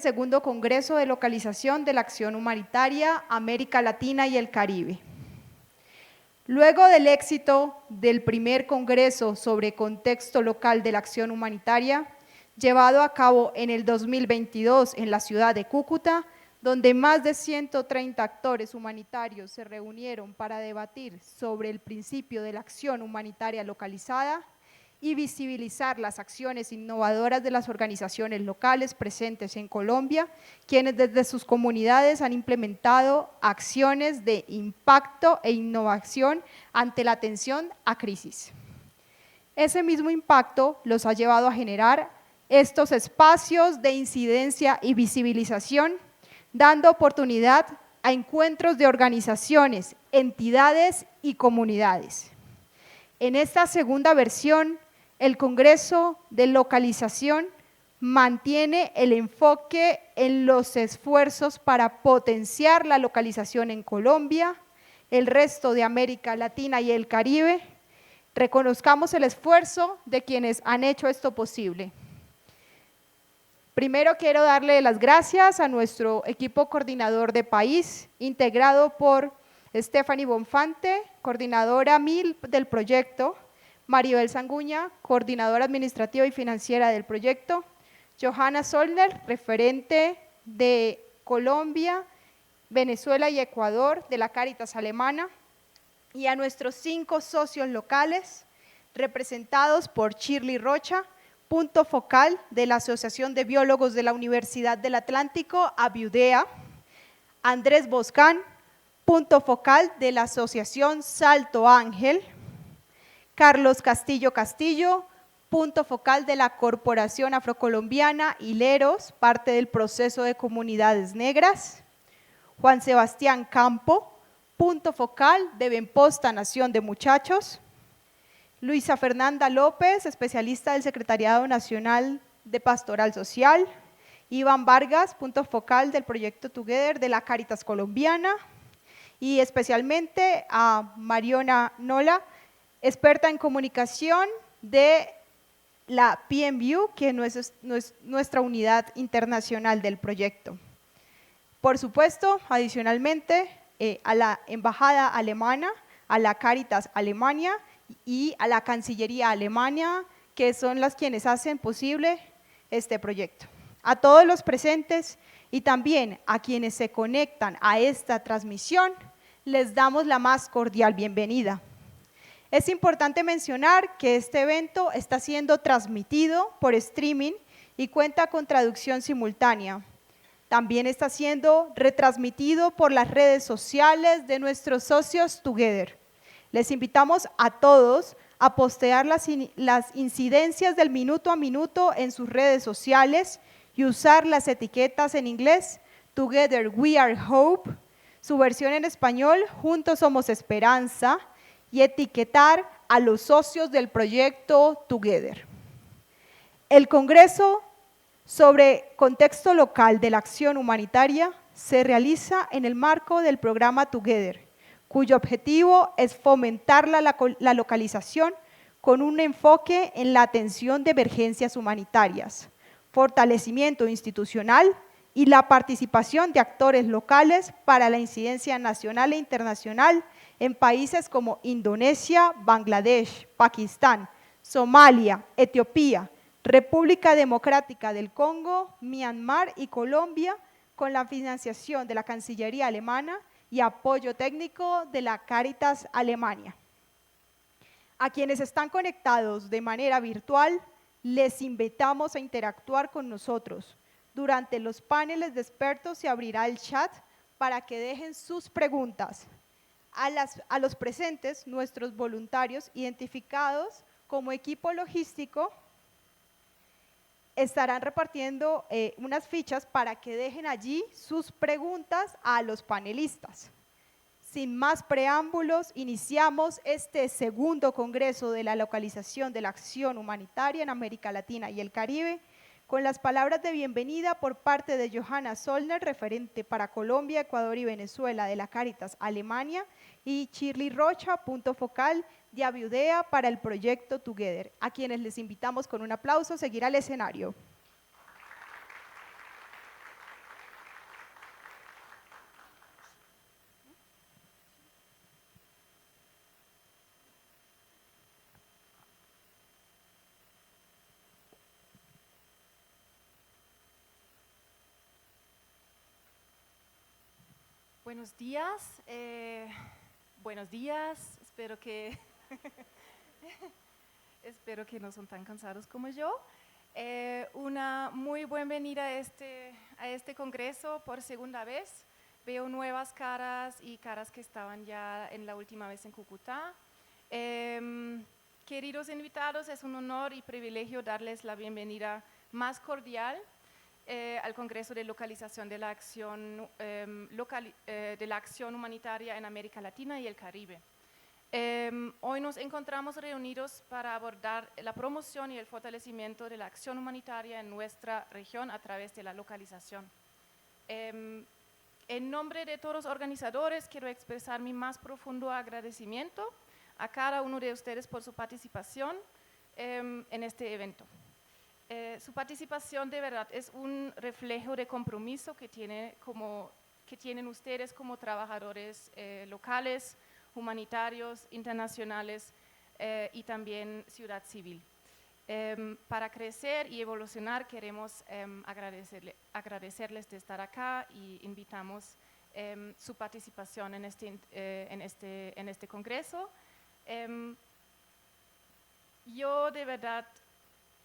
segundo Congreso de Localización de la Acción Humanitaria, América Latina y el Caribe. Luego del éxito del primer Congreso sobre contexto local de la acción humanitaria, llevado a cabo en el 2022 en la ciudad de Cúcuta, donde más de 130 actores humanitarios se reunieron para debatir sobre el principio de la acción humanitaria localizada y visibilizar las acciones innovadoras de las organizaciones locales presentes en Colombia, quienes desde sus comunidades han implementado acciones de impacto e innovación ante la atención a crisis. Ese mismo impacto los ha llevado a generar estos espacios de incidencia y visibilización, dando oportunidad a encuentros de organizaciones, entidades y comunidades. En esta segunda versión, el Congreso de Localización mantiene el enfoque en los esfuerzos para potenciar la localización en Colombia, el resto de América Latina y el Caribe. Reconozcamos el esfuerzo de quienes han hecho esto posible. Primero quiero darle las gracias a nuestro equipo coordinador de país, integrado por Stephanie Bonfante, coordinadora MIL del proyecto, Maribel Sanguña, coordinadora administrativa y financiera del proyecto, Johanna Zollner, referente de Colombia, Venezuela y Ecuador de la Cáritas Alemana, y a nuestros 5 socios locales, representados por Shirley Rocha, punto focal de la Asociación de Biólogos de la Universidad del Atlántico, ABIUDEA, Andrés Boscán, punto focal de la Asociación Salto Ángel, Carlos Castillo Castillo, punto focal de la Corporación Afrocolombiana Hileros, parte del proceso de comunidades negras, Juan Sebastián Campo, punto focal de Benposta Nación de Muchachos, Luisa Fernanda López, especialista del Secretariado Nacional de Pastoral Social, Iván Vargas, punto focal del proyecto Together de la Cáritas Colombiana, y especialmente a Mariona Nola, experta en comunicación de la PMU, que no es nuestra unidad internacional del proyecto. Por supuesto, adicionalmente, a la Embajada Alemana, a la Cáritas Alemania y a la Cancillería Alemana, que son las quienes hacen posible este proyecto. A todos los presentes y también a quienes se conectan a esta transmisión, les damos la más cordial bienvenida. Es importante mencionar que este evento está siendo transmitido por streaming y cuenta con traducción simultánea. También está siendo retransmitido por las redes sociales de nuestros socios Together. Les invitamos a todos a postear las incidencias del minuto a minuto en sus redes sociales y usar las etiquetas en inglés Together We Are Hope, su versión en español Juntos Somos Esperanza, y etiquetar a los socios del proyecto Together. El Congreso sobre contexto local de la acción humanitaria se realiza en el marco del programa Together, cuyo objetivo es fomentar la localización con un enfoque en la atención de emergencias humanitarias, fortalecimiento institucional y la participación de actores locales para la incidencia nacional e internacional en países como Indonesia, Bangladesh, Pakistán, Somalia, Etiopía, República Democrática del Congo, Myanmar y Colombia, con la financiación de la Cancillería Alemana y apoyo técnico de la Cáritas Alemania. A quienes están conectados de manera virtual, les invitamos a interactuar con nosotros. Durante los paneles de expertos se abrirá el chat para que dejen sus preguntas. A los presentes, nuestros voluntarios identificados como equipo logístico estarán repartiendo unas fichas para que dejen allí sus preguntas a los panelistas. Sin más preámbulos, iniciamos este segundo Congreso de la Localización de la Acción Humanitaria en América Latina y el Caribe, con las palabras de bienvenida por parte de Johanna Zollner, referente para Colombia, Ecuador y Venezuela de la Cáritas Alemania, y Shirley Rocha, punto focal de ABIUDEA para el proyecto Together, a quienes les invitamos con un aplauso a seguir al escenario. Buenos días, espero que, espero que no son tan cansados como yo. Una muy bienvenida a este congreso por segunda vez. Veo nuevas caras y caras que estaban ya en la última vez en Cúcuta. Queridos invitados, es un honor y privilegio darles la bienvenida más cordial al Congreso de Localización de la Acción, de la Acción Humanitaria en América Latina y el Caribe. Hoy nos encontramos reunidos para abordar la promoción y el fortalecimiento de la acción humanitaria en nuestra región a través de la localización. En nombre de todos los organizadores, quiero expresar mi más profundo agradecimiento a cada uno de ustedes por su participación en este evento. Su participación de verdad es un reflejo de compromiso que tienen ustedes como trabajadores locales, humanitarios, internacionales y también ciudad civil. Para crecer y evolucionar queremos agradecerles de estar acá y invitamos su participación en este congreso. Yo de verdad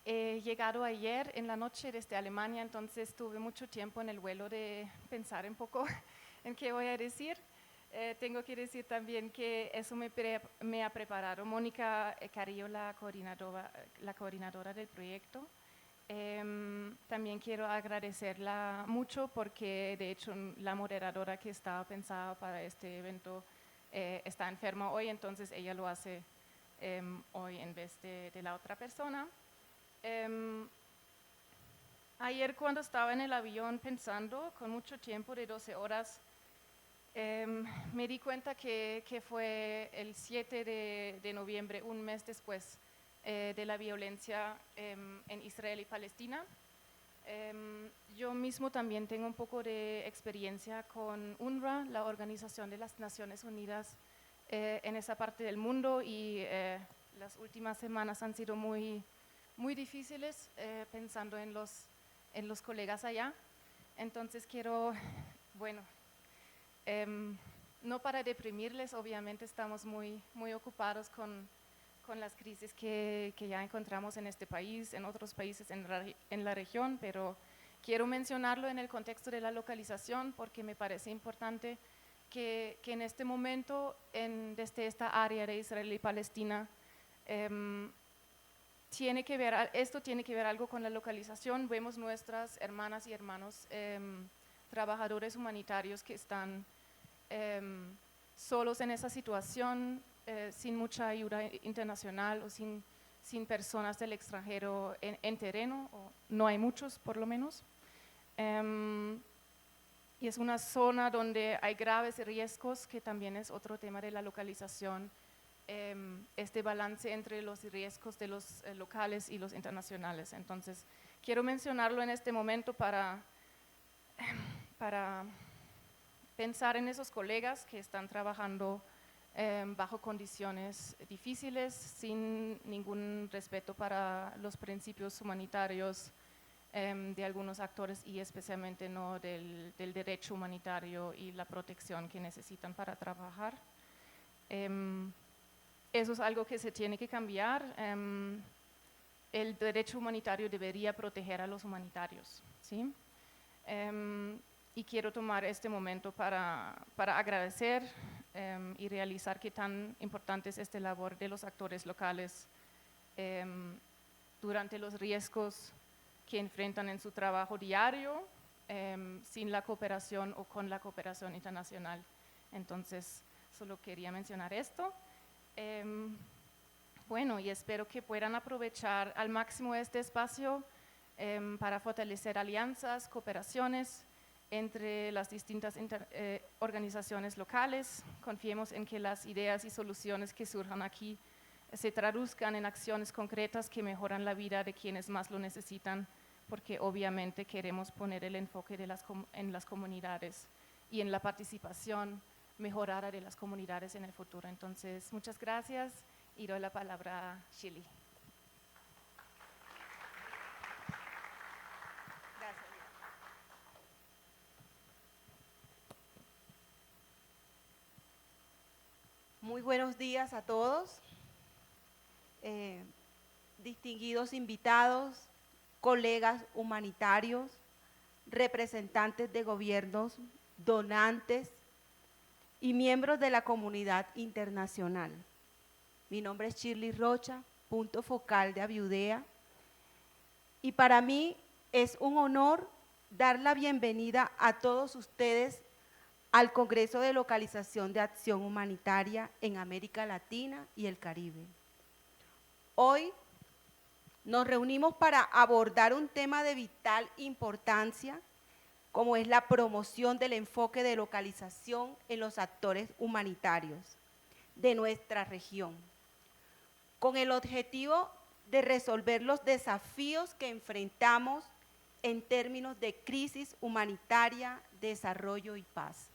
he llegado ayer en la noche desde Alemania, entonces tuve mucho tiempo en el vuelo de pensar un poco en qué voy a decir. Tengo que decir también que eso me ha preparado Mónica Carrillo, la coordinadora del proyecto. También quiero agradecerla mucho porque de hecho la moderadora que estaba pensada para este evento está enferma hoy, entonces ella lo hace hoy en vez de la otra persona. Ayer cuando estaba en el avión pensando, con mucho tiempo de 12 horas, me di cuenta que fue el 7 de noviembre, un mes después de la violencia en Israel y Palestina. Yo mismo también tengo un poco de experiencia con UNRWA, la Organización de las Naciones Unidas en esa parte del mundo, y las últimas semanas han sido muy difíciles pensando en los colegas allá. Entonces quiero, bueno, no para deprimirles, obviamente estamos muy ocupados con las crisis que ya encontramos en este país, en otros países en la región, pero quiero mencionarlo en el contexto de la localización porque me parece importante que en este momento, desde esta área de Israel y Palestina, esto tiene que ver algo con la localización. Vemos nuestras hermanas y hermanos trabajadores humanitarios que están solos en esa situación, sin mucha ayuda internacional o sin personas del extranjero en terreno, o no hay muchos por lo menos. Y es una zona donde hay graves riesgos, que también es otro tema de la localización, este balance entre los riesgos de los locales y los internacionales. Entonces, quiero mencionarlo en este momento para pensar en esos colegas que están trabajando bajo condiciones difíciles, sin ningún respeto para los principios humanitarios de algunos actores, y especialmente no del derecho humanitario y la protección que necesitan para trabajar. Eso es algo que se tiene que cambiar. El derecho humanitario debería proteger a los humanitarios, ¿sí? Y quiero tomar este momento para agradecer y realizar qué tan importante es esta labor de los actores locales durante los riesgos que enfrentan en su trabajo diario, sin la cooperación o con la cooperación internacional. Entonces, solo quería mencionar esto. Bueno, y espero que puedan aprovechar al máximo este espacio para fortalecer alianzas, cooperaciones entre las distintas organizaciones locales. Confiemos en que las ideas y soluciones que surjan aquí se traduzcan en acciones concretas que mejoran la vida de quienes más lo necesitan, porque obviamente queremos poner el enfoque en las comunidades y en la participación mejorada de las comunidades en el futuro. Entonces, muchas gracias y doy la palabra a Shili. Muy buenos días a todos, distinguidos invitados, colegas humanitarios, representantes de gobiernos, donantes y miembros de la comunidad internacional. Mi nombre es Shirley Rocha, punto focal de Aviudea, y para mí es un honor dar la bienvenida a todos ustedes al Congreso de Localización de Acción Humanitaria en América Latina y el Caribe. Hoy nos reunimos para abordar un tema de vital importancia, como es la promoción del enfoque de localización en los actores humanitarios de nuestra región, con el objetivo de resolver los desafíos que enfrentamos en términos de crisis humanitaria, desarrollo y paz.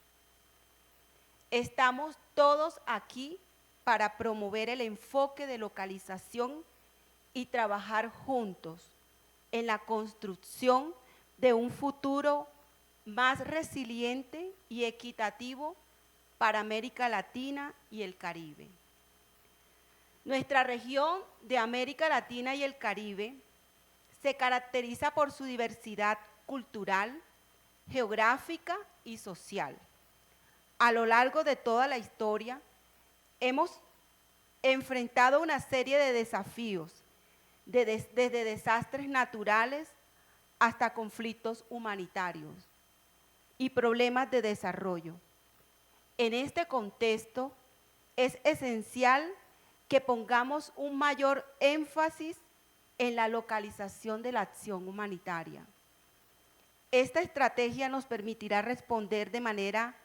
Estamos todos aquí para promover el enfoque de localización y trabajar juntos en la construcción de un futuro más resiliente y equitativo para América Latina y el Caribe. Nuestra región de América Latina y el Caribe se caracteriza por su diversidad cultural, geográfica y social. A lo largo de toda la historia, hemos enfrentado una serie de desafíos, desde desastres naturales hasta conflictos humanitarios y problemas de desarrollo. En este contexto, es esencial que pongamos un mayor énfasis en la localización de la acción humanitaria. Esta estrategia nos permitirá responder de manera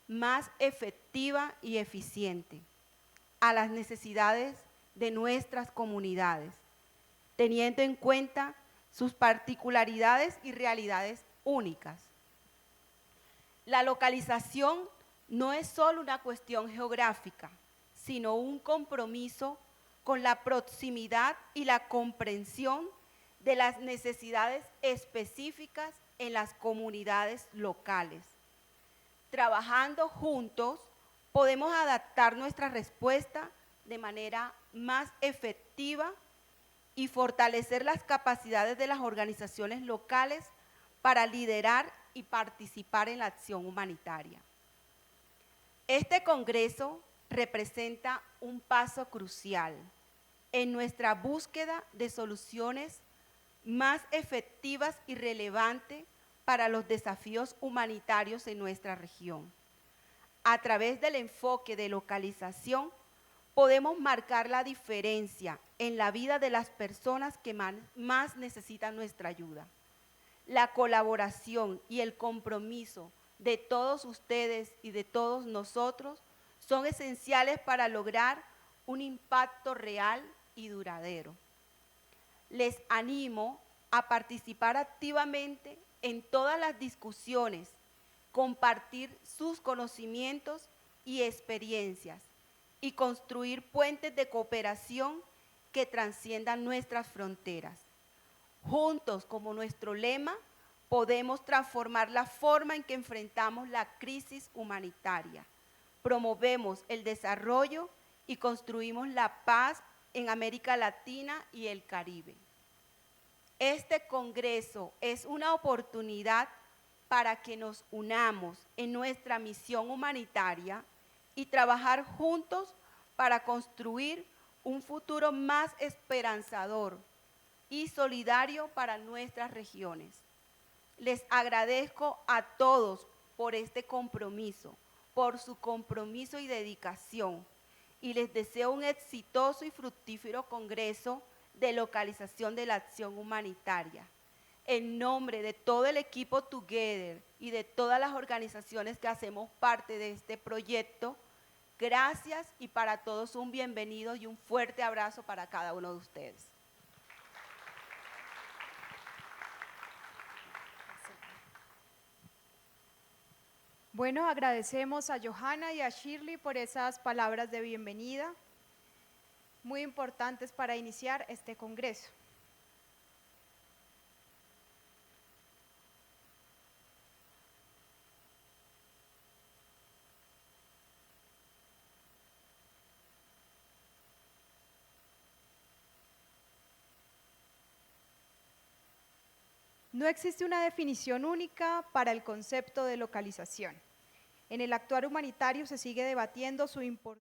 más efectiva y eficiente a las necesidades de nuestras comunidades, teniendo en cuenta sus particularidades y realidades únicas. La localización no es solo una cuestión geográfica, sino un compromiso con la proximidad y la comprensión de las necesidades específicas en las comunidades locales. Trabajando juntos, podemos adaptar nuestra respuesta de manera más efectiva y fortalecer las capacidades de las organizaciones locales para liderar y participar en la acción humanitaria. Este Congreso representa un paso crucial en nuestra búsqueda de soluciones más efectivas y relevantes para los desafíos humanitarios en nuestra región. A través del enfoque de localización, podemos marcar la diferencia en la vida de las personas que más necesitan nuestra ayuda. La colaboración y el compromiso de todos ustedes y de todos nosotros son esenciales para lograr un impacto real y duradero. Les animo a participar activamente en todas las discusiones, compartir sus conocimientos y experiencias y construir puentes de cooperación que trasciendan nuestras fronteras. Juntos, como nuestro lema, podemos transformar la forma en que enfrentamos la crisis humanitaria, promovemos el desarrollo y construimos la paz en América Latina y el Caribe. Este Congreso es una oportunidad para que nos unamos en nuestra misión humanitaria y trabajar juntos para construir un futuro más esperanzador y solidario para nuestras regiones. Les agradezco a todos por este compromiso, por su compromiso y dedicación, y les deseo un exitoso y fructífero Congreso de Localización de la Acción Humanitaria. En nombre de todo el equipo Together y de todas las organizaciones que hacemos parte de este proyecto, gracias, y para todos un bienvenido y un fuerte abrazo para cada uno de ustedes. Bueno, agradecemos a Johanna y a Shirley por esas palabras de bienvenida, muy importantes para iniciar este congreso. No existe una definición única para el concepto de localización. En el actuar humanitario se sigue debatiendo su importancia.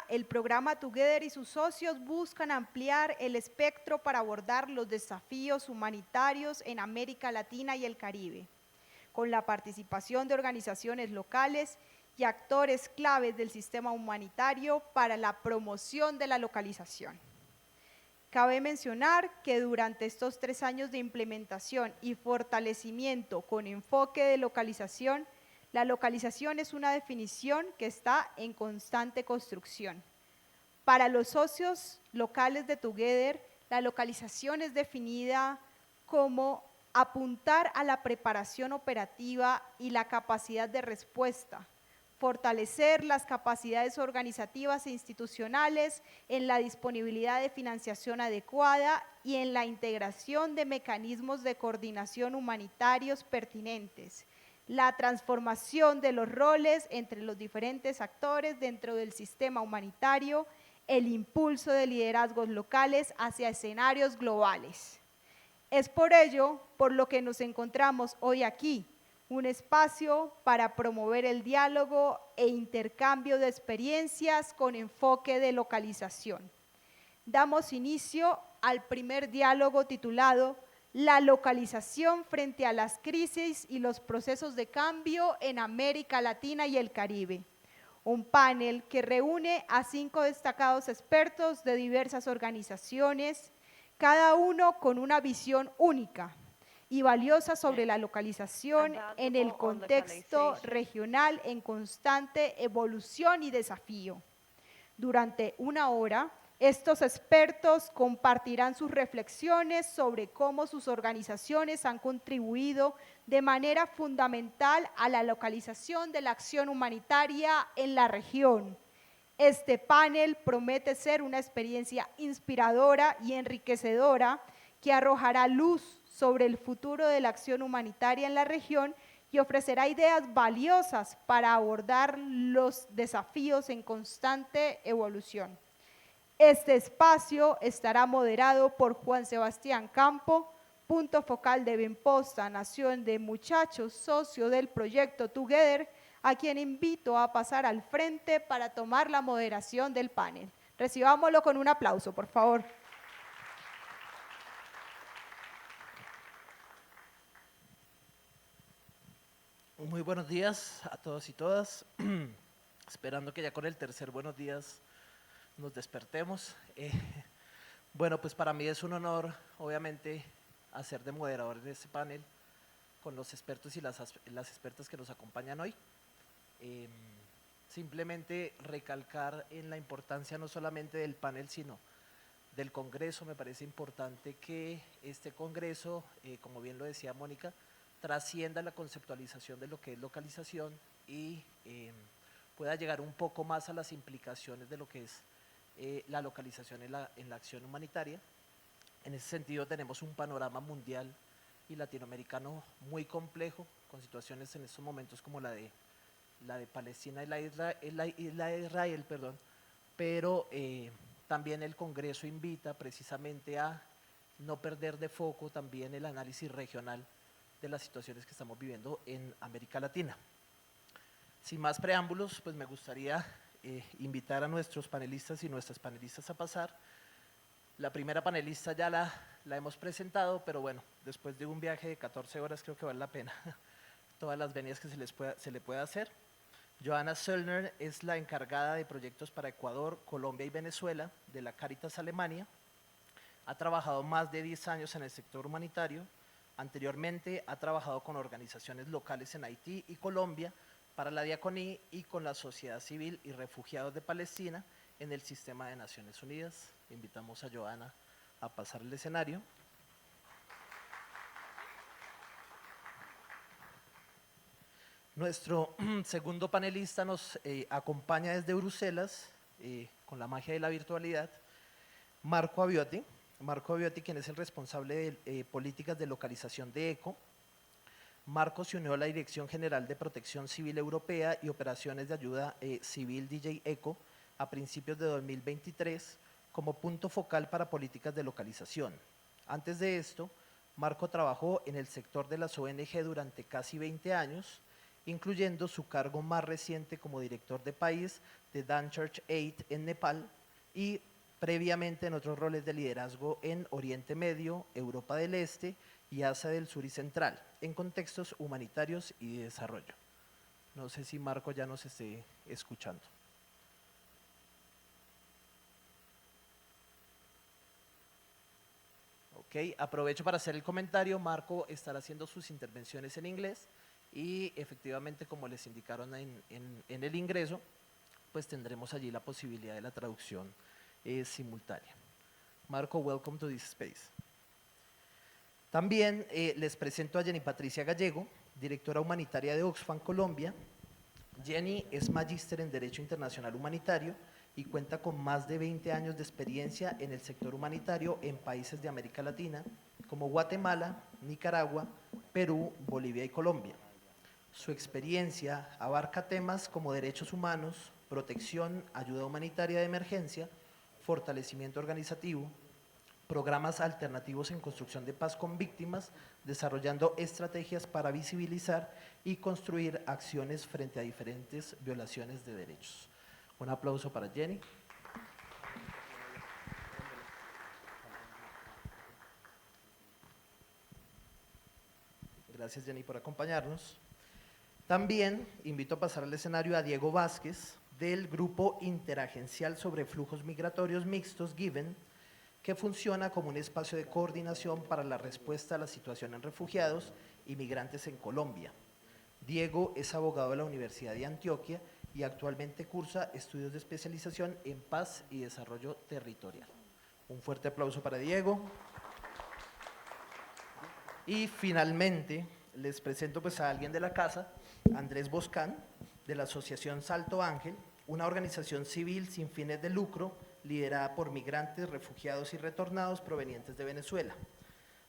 El programa Together y sus socios buscan ampliar el espectro para abordar los desafíos humanitarios en América Latina y el Caribe, con la participación de organizaciones locales y actores claves del sistema humanitario para la promoción de la localización. Cabe mencionar que durante estos 3 años de implementación y fortalecimiento con enfoque de localización, la localización es una definición que está en constante construcción. Para los socios locales de Together, la localización es definida como apuntar a la preparación operativa y la capacidad de respuesta, fortalecer las capacidades organizativas e institucionales en la disponibilidad de financiación adecuada y en la integración de mecanismos de coordinación humanitarios pertinentes, la transformación de los roles entre los diferentes actores dentro del sistema humanitario, el impulso de liderazgos locales hacia escenarios globales. Es por ello por lo que nos encontramos hoy aquí, un espacio para promover el diálogo e intercambio de experiencias con enfoque de localización. Damos inicio al primer diálogo titulado La localización frente a las crisis y los procesos de cambio en América Latina y el Caribe. Un panel que reúne a 5 destacados expertos de diversas organizaciones, cada uno con una visión única y valiosa sobre la localización en el contexto regional en constante evolución y desafío. Durante 1 hora, estos expertos compartirán sus reflexiones sobre cómo sus organizaciones han contribuido de manera fundamental a la localización de la acción humanitaria en la región. Este panel promete ser una experiencia inspiradora y enriquecedora que arrojará luz sobre el futuro de la acción humanitaria en la región y ofrecerá ideas valiosas para abordar los desafíos en constante evolución. Este espacio estará moderado por Juan Sebastián Campo, punto focal de Benposta, Nación de Muchachos, socio del proyecto Together, a quien invito a pasar al frente para tomar la moderación del panel. Recibámoslo con un aplauso, por favor. Muy buenos días a todos y todas. Esperando que ya con el tercer buenos días nos despertemos. Bueno, pues para mí es un honor, obviamente, hacer de moderador en este panel con los expertos y las expertas que nos acompañan hoy. Simplemente recalcar en la importancia no solamente del panel, sino del Congreso. Me parece importante que este Congreso, como bien lo decía Mónica, trascienda la conceptualización de lo que es localización y pueda llegar un poco más a las implicaciones de lo que es la localización en la acción humanitaria. En ese sentido tenemos un panorama mundial y latinoamericano muy complejo, con situaciones en estos momentos como la de Palestina y la isla de Israel, pero también el Congreso invita precisamente a no perder de foco también el análisis regional de las situaciones que estamos viviendo en América Latina. Sin más preámbulos, pues me gustaría invitar a nuestros panelistas y nuestras panelistas a pasar. La primera panelista ya la hemos presentado, pero bueno, después de un viaje de 14 horas creo que vale la pena todas las venidas que se le pueda hacer. Johanna Söllner es la encargada de proyectos para Ecuador, Colombia y Venezuela de la Cáritas Alemania. Ha trabajado más de 10 años en el sector humanitario. Anteriormente ha trabajado con organizaciones locales en Haití y Colombia para la Diaconía y con la sociedad civil y refugiados de Palestina en el sistema de Naciones Unidas. Invitamos a Johanna a pasar el escenario. Nuestro segundo panelista nos acompaña desde Bruselas, con la magia de la virtualidad, Marco Abbioti. Marco Abbioti, quien es el responsable de políticas de localización de ECHO. Marco se unió a la Dirección General de Protección Civil Europea y Operaciones de Ayuda Civil DG ECHO a principios de 2023 como punto focal para políticas de localización. Antes de esto, Marco trabajó en el sector de las ONG durante casi 20 años, incluyendo su cargo más reciente como director de país de Dan Church Aid en Nepal y previamente en otros roles de liderazgo en Oriente Medio, Europa del Este y Asia del Sur y Central, en contextos humanitarios y de desarrollo. No sé si Marco ya nos esté escuchando. Ok, aprovecho para hacer el comentario. Marco estará haciendo sus intervenciones en inglés y efectivamente, como les indicaron en el ingreso, pues tendremos allí la posibilidad de la traducción simultánea. Marco, welcome to this space. También les presento a Jenny Patricia Gallego, directora humanitaria de Oxfam Colombia. Jenny es magíster en Derecho Internacional Humanitario y cuenta con más de 20 años de experiencia en el sector humanitario en países de América Latina, como Guatemala, Nicaragua, Perú, Bolivia y Colombia. Su experiencia abarca temas como derechos humanos, protección, ayuda humanitaria de emergencia, fortalecimiento organizativo, programas alternativos en construcción de paz con víctimas, desarrollando estrategias para visibilizar y construir acciones frente a diferentes violaciones de derechos. Un aplauso para Jenny. Gracias, Jenny, por acompañarnos. También invito a pasar al escenario a Diego Vázquez, del Grupo Interagencial sobre Flujos Migratorios Mixtos, GIVEN, que funciona como un espacio de coordinación para la respuesta a la situación en refugiados y migrantes en Colombia. Diego es abogado de la Universidad de Antioquia y actualmente cursa estudios de especialización en paz y desarrollo territorial. Un fuerte aplauso para Diego. Y finalmente les presento pues a alguien de la casa, Andrés Boscán, de la Asociación Salto Ángel, una organización civil sin fines de lucro liderada por migrantes, refugiados y retornados provenientes de Venezuela.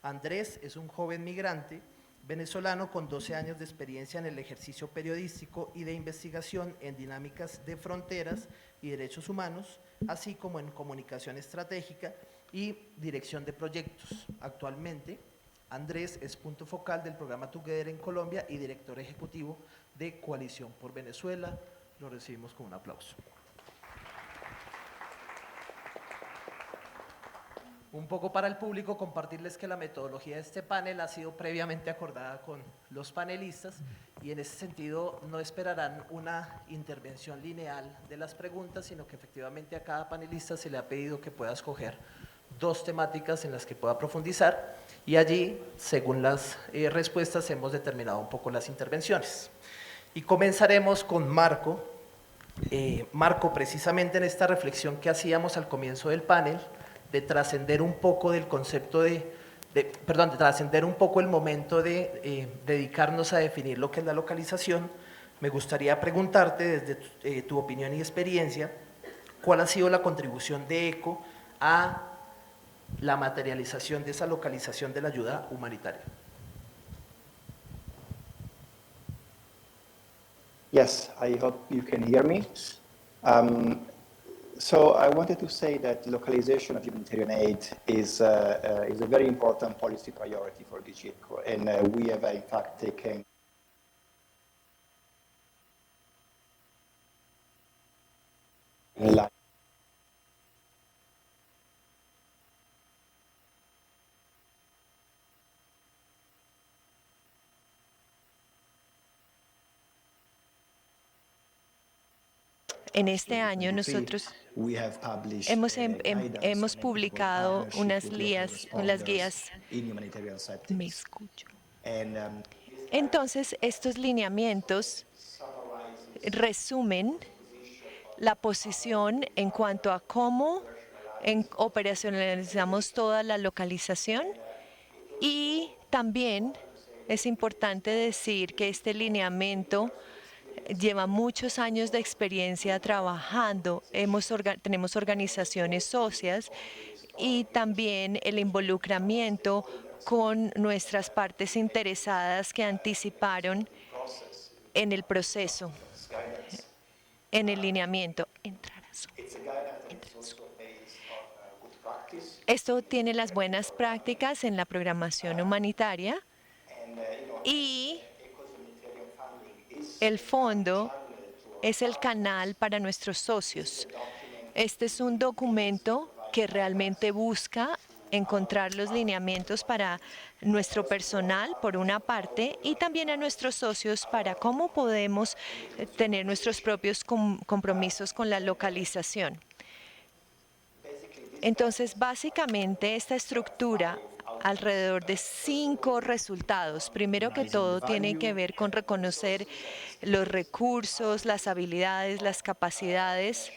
Andrés es un joven migrante venezolano con 12 años de experiencia en el ejercicio periodístico y de investigación en dinámicas de fronteras y derechos humanos, así como en comunicación estratégica y dirección de proyectos. Actualmente, Andrés es punto focal del programa Together en Colombia y director ejecutivo de Coalición por Venezuela. Lo recibimos con un aplauso. Un poco para el público, compartirles que la metodología de este panel ha sido previamente acordada con los panelistas y en ese sentido no esperarán una intervención lineal de las preguntas, sino que efectivamente a cada panelista se le ha pedido que pueda escoger 2 temáticas en las que pueda profundizar y allí, según las respuestas, hemos determinado un poco las intervenciones. Y comenzaremos con Marco. Marco, precisamente en esta reflexión que hacíamos al comienzo del panel, de trascender un poco del concepto de trascender un poco el momento de dedicarnos a definir lo que es la localización, me gustaría preguntarte desde tu opinión y experiencia, ¿cuál ha sido la contribución de ECO a la materialización de esa localización de la ayuda humanitaria? Yes, I hope you can hear me. So I wanted to say that localization of humanitarian aid is a very important policy priority for DG ECO, and we have in fact taken En este año nosotros hemos publicado unas guías. Me escucho. Entonces, estos lineamientos resumen la posición en cuanto a cómo operacionalizamos toda la localización y también es importante decir que este lineamiento lleva muchos años de experiencia trabajando. Tenemos organizaciones socias y también el involucramiento con nuestras partes interesadas que anticiparon en el proceso, en el lineamiento. Esto tiene las buenas prácticas en la programación humanitaria y el fondo es el canal para nuestros socios. Este es un documento que realmente busca encontrar los lineamientos para nuestro personal, por una parte, y también a nuestros socios para cómo podemos tener nuestros propios compromisos con la localización. Entonces, básicamente, esta estructura alrededor de 5 resultados. Primero que todo, tiene que ver con reconocer los recursos, las habilidades, las capacidades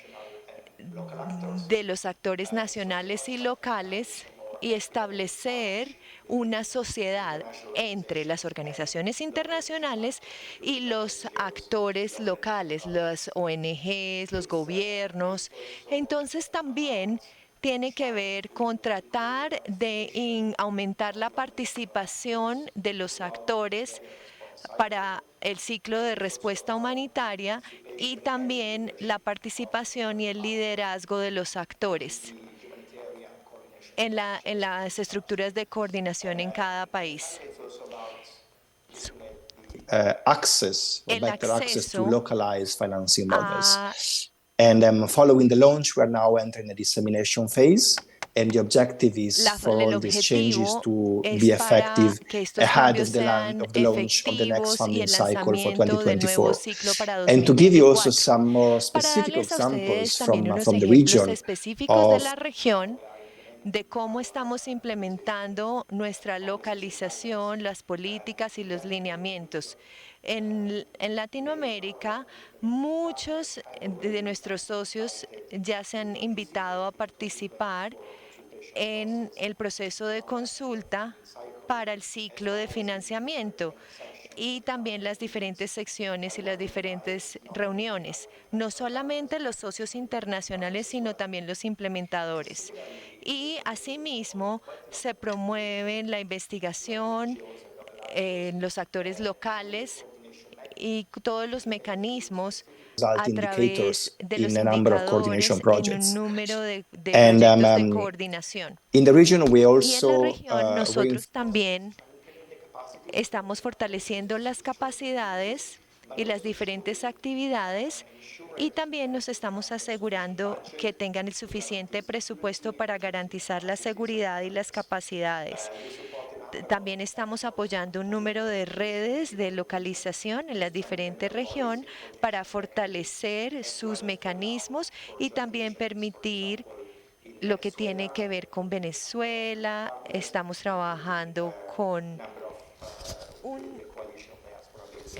de los actores nacionales y locales y establecer una sociedad entre las organizaciones internacionales y los actores locales, las ONGs, los gobiernos. Entonces también tiene que ver con tratar de aumentar la participación de los actores para el ciclo de respuesta humanitaria y también la participación y el liderazgo de los actores en las estructuras de coordinación en cada país. Access or El better access to acceso localized financing models. a And following the launch, we're now entering the dissemination phase. And the objective is for el all these changes objetivo to es be para effective que estos ahead cambios of the, sean of the launch of the next efectivos y funding el cycle for lanzamiento del nuevo 2024. ciclo para And to give you also 2024. some more Para specific darles a ustedes examples también unos from the ejemplos region específicos de of la región, de cómo estamos implementando nuestra localización, las políticas y los lineamientos. En Latinoamérica, muchos de nuestros socios ya se han invitado a participar en el proceso de consulta para el ciclo de financiamiento y también las diferentes secciones y las diferentes reuniones, no solamente los socios internacionales, sino también los implementadores. Y asimismo se promueve la investigación en los actores locales y todos los mecanismos result a través indicators de in los a number of coordination indicadores en un projects. número de And proyectos de coordinación. in the region, we Y en la also región nosotros también estamos fortaleciendo las capacidades y las diferentes actividades y también nos estamos asegurando que tengan el suficiente presupuesto para garantizar la seguridad y las capacidades. También estamos apoyando un número de redes de localización en las diferentes regiones para fortalecer sus mecanismos y también permitir lo que tiene que ver con Venezuela. Estamos trabajando con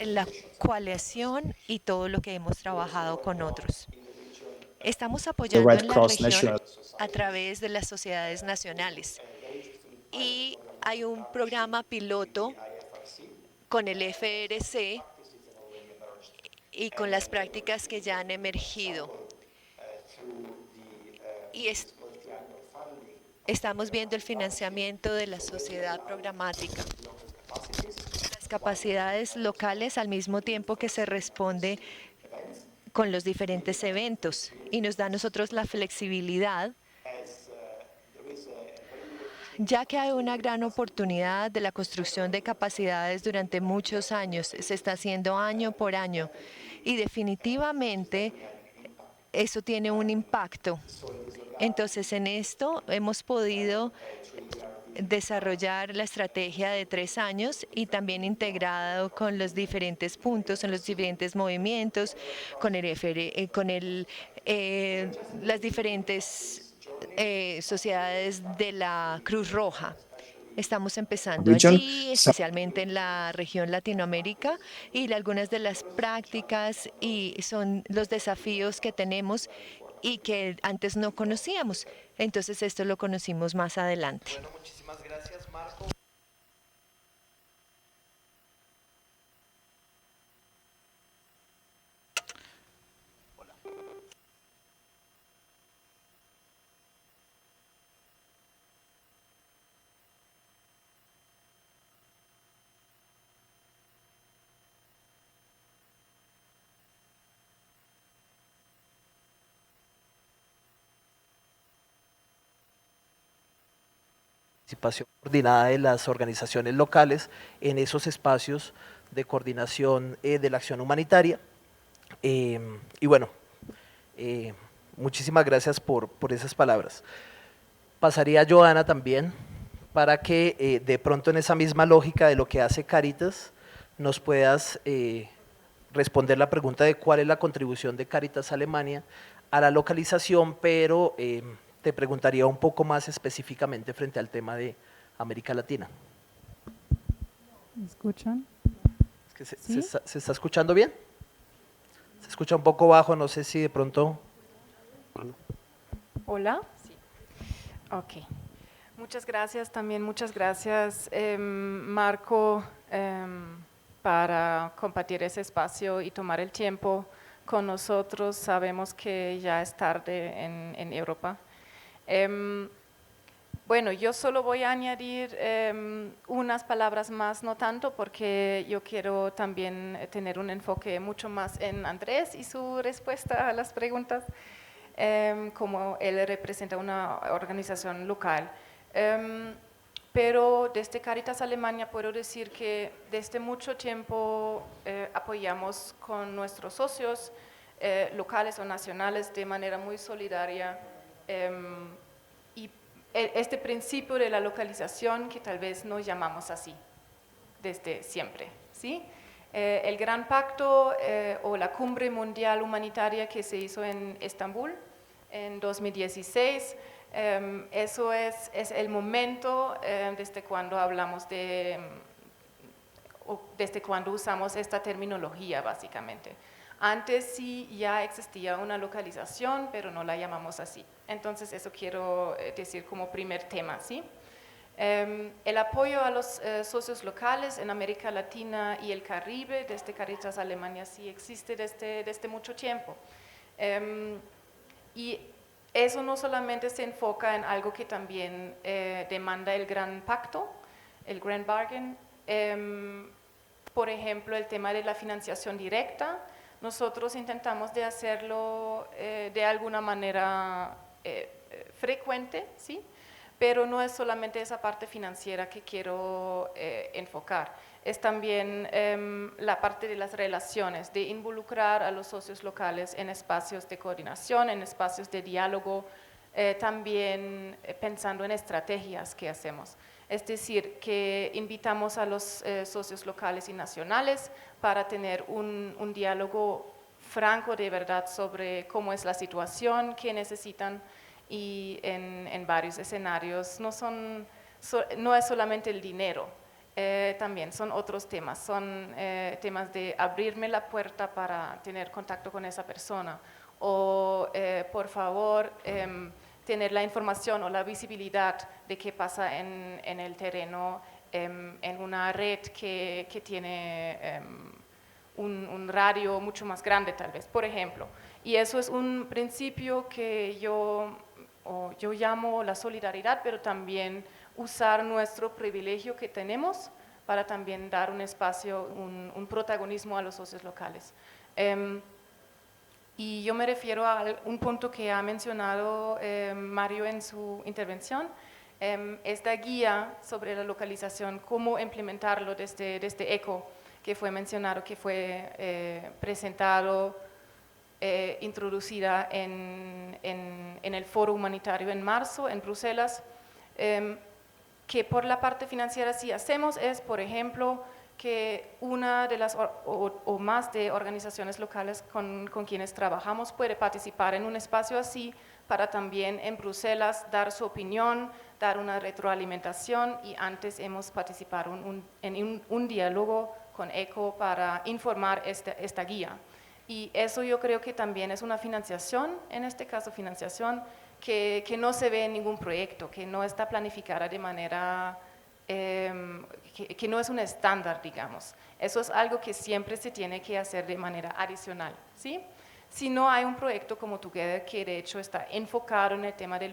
la coalición y todo lo que hemos trabajado con otros. Estamos the apoyando Red en la Cross región National a través de las sociedades nacionales. Y hay un programa piloto con el FRC y con las prácticas que ya han emergido. Y estamos viendo el financiamiento de la sociedad programática. Las capacidades locales al mismo tiempo que se responde con los diferentes eventos y nos da a nosotros la flexibilidad, ya que hay una gran oportunidad de la construcción de capacidades durante muchos años. Se está haciendo año por año y definitivamente eso tiene un impacto. Entonces, en esto hemos podido desarrollar la estrategia de 3 años y también integrado con los diferentes puntos, en los diferentes movimientos, con el las diferentes sociedades de la Cruz Roja. Estamos empezando region. allí, especialmente en la región Latinoamérica, y algunas de las prácticas y son los desafíos que tenemos y que antes no conocíamos. Entonces esto lo conocimos más adelante. Bueno, muchísimas gracias, Marco. participación coordinada de las organizaciones locales en esos espacios de coordinación de la acción humanitaria. Y bueno, muchísimas gracias por esas palabras. Pasaría a Joana también para que de pronto en esa misma lógica de lo que hace Cáritas nos puedas responder la pregunta de cuál es la contribución de Cáritas Alemania a la localización, pero te preguntaría un poco más específicamente frente al tema de América Latina. ¿Me escuchan? Es que ¿Sí? ¿Se está escuchando bien? Se escucha un poco bajo, no sé si de pronto… Hola. Sí. Ok. Muchas gracias también, muchas gracias Marco para compartir ese espacio y tomar el tiempo con nosotros. Sabemos que ya es tarde en Europa. Bueno, yo solo voy a añadir unas palabras más, no tanto, porque yo quiero también tener un enfoque mucho más en Andrés y su respuesta a las preguntas, como él representa una organización local. Pero desde Cáritas Alemania puedo decir que desde mucho tiempo apoyamos con nuestros socios locales o nacionales de manera muy solidaria y este principio de la localización que tal vez no llamamos así desde siempre, ¿sí? El Gran Pacto o la Cumbre Mundial Humanitaria que se hizo en Estambul en 2016, eso es el momento desde cuando hablamos desde cuando usamos esta terminología básicamente. Antes sí ya existía una localización, pero no la llamamos así. Entonces eso quiero decir como primer tema, ¿sí? El apoyo a los socios locales en América Latina y el Caribe, desde Cáritas Alemania, sí existe desde mucho tiempo. Y eso no solamente se enfoca en algo que también demanda el Gran Pacto, el Grand Bargain, por ejemplo, el tema de la financiación directa. Nosotros intentamos de hacerlo de alguna manera frecuente, ¿sí? Pero no es solamente esa parte financiera que quiero enfocar, es también la parte de las relaciones, de involucrar a los socios locales en espacios de coordinación, en espacios de diálogo, también pensando en estrategias que hacemos. Es decir, que invitamos a los socios locales y nacionales para tener un diálogo franco de verdad sobre cómo es la situación, qué necesitan, y en varios escenarios no es solamente el dinero, también son otros temas, son temas de abrirme la puerta para tener contacto con esa persona o por favor tener la información o la visibilidad de qué pasa en el terreno en una red que tiene un radio mucho más grande tal vez, por ejemplo. Y eso es un principio que yo llamo la solidaridad, pero también usar nuestro privilegio que tenemos para también dar un espacio, un protagonismo a los socios locales. Y yo me refiero a un punto que ha mencionado Mario en su intervención, esta guía sobre la localización, cómo implementarlo desde ECO, que fue mencionado, que fue presentado, introducida en el foro humanitario en marzo en Bruselas, que por la parte financiera sí hacemos es, por ejemplo, que una de las o más de organizaciones locales con quienes trabajamos puede participar en un espacio así para también en Bruselas dar su opinión, dar una retroalimentación, y antes hemos participado en un diálogo con ECO para informar esta guía. Y eso yo creo que también es una financiación, en este caso financiación, que no se ve en ningún proyecto, que no está planificada de manera, que no es un estándar, digamos. Eso es algo que siempre se tiene que hacer de manera adicional, ¿sí? Si no hay un proyecto como Together, que de hecho está enfocado en el tema de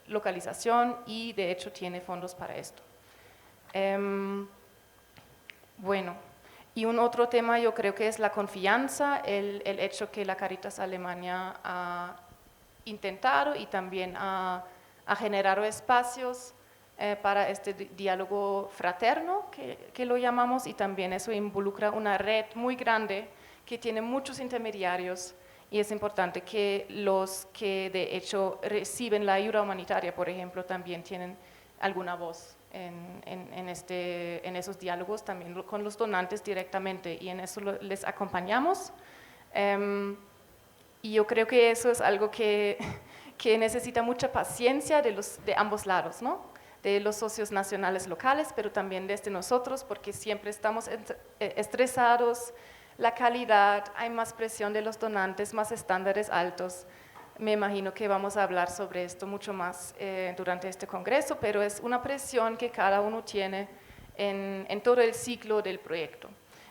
localización y de hecho tiene fondos para esto. Bueno. Y un otro tema yo creo que es la confianza, el hecho que la Cáritas Alemania ha intentado y también ha generado espacios para este diálogo fraterno, que lo llamamos, y también eso involucra una red muy grande que tiene muchos intermediarios, y es importante que los que de hecho reciben la ayuda humanitaria, por ejemplo, también tienen alguna voz en esos diálogos, también con los donantes directamente, y en eso les acompañamos. Y yo creo que eso es algo que necesita mucha paciencia de ambos lados, ¿no? De los socios nacionales locales, pero también desde nosotros, porque siempre estamos estresados, la calidad, hay más presión de los donantes, más estándares altos. Me imagino que vamos a hablar sobre esto mucho más durante este congreso, pero es una presión que cada uno tiene en todo el ciclo del proyecto.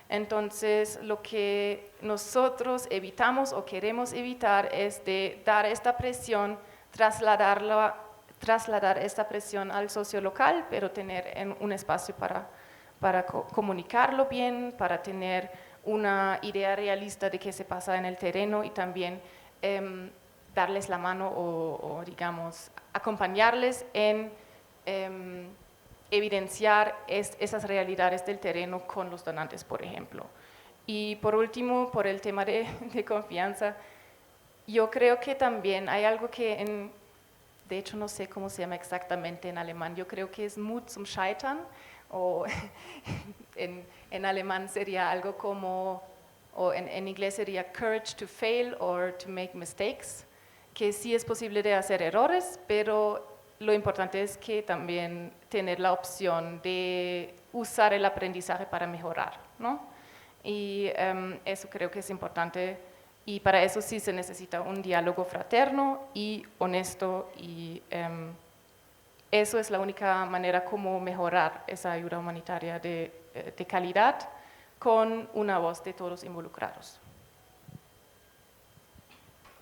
Entonces, lo que nosotros evitamos o queremos evitar es de dar esta presión, trasladar esta presión al socio local, pero tener un espacio para comunicarlo bien, para tener una idea realista de qué se pasa en el terreno, y también darles la mano o digamos, acompañarles en evidenciar esas realidades del terreno con los donantes, por ejemplo. Y por último, por el tema de confianza, yo creo que también hay algo que de hecho no sé cómo se llama exactamente en alemán, yo creo que es Mut zum Scheitern, o en alemán sería algo como, o en inglés sería Courage to Fail or to Make Mistakes, que sí es posible de hacer errores, pero lo importante es que también tener la opción de usar el aprendizaje para mejorar, ¿no? Y eso creo que es importante, y para eso sí se necesita un diálogo fraterno y honesto, y eso es la única manera como mejorar esa ayuda humanitaria de calidad, con una voz de todos involucrados.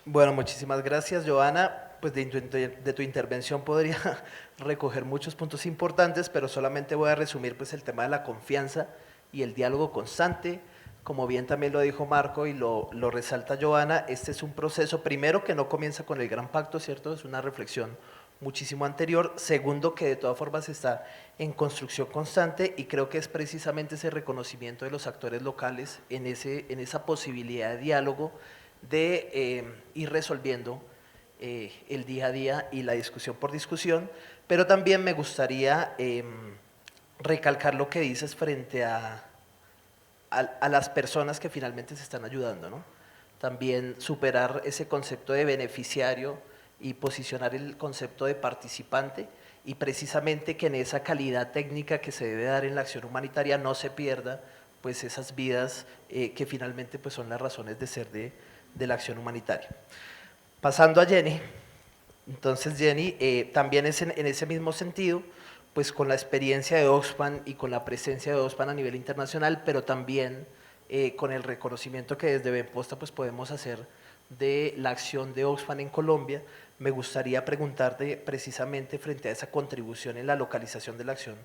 Bueno, muchísimas gracias, Joana. Pues de tu intervención podría recoger muchos puntos importantes, pero solamente voy a resumir pues el tema de la confianza y el diálogo constante. Como bien también lo dijo Marco y lo resalta Joana, este es un proceso, primero, que no comienza con el Gran Pacto, ¿cierto? Es una reflexión muchísimo anterior. Segundo, que de todas formas está en construcción constante, y creo que es precisamente ese reconocimiento de los actores locales en esa posibilidad de diálogo, de ir resolviendo el día a día y la discusión por discusión. Pero también me gustaría recalcar lo que dices frente a las personas que finalmente se están ayudando, ¿no? También superar ese concepto de beneficiario y posicionar el concepto de participante, y precisamente que en esa calidad técnica que se debe dar en la acción humanitaria no se pierda pues esas vidas que finalmente pues son las razones de ser de la acción humanitaria. Pasando a Jenny, entonces Jenny, también es en ese mismo sentido, pues con la experiencia de Oxfam y con la presencia de Oxfam a nivel internacional, pero también con el reconocimiento que desde Benposta pues podemos hacer de la acción de Oxfam en Colombia. Me gustaría preguntarte precisamente frente a esa contribución en la localización de la acción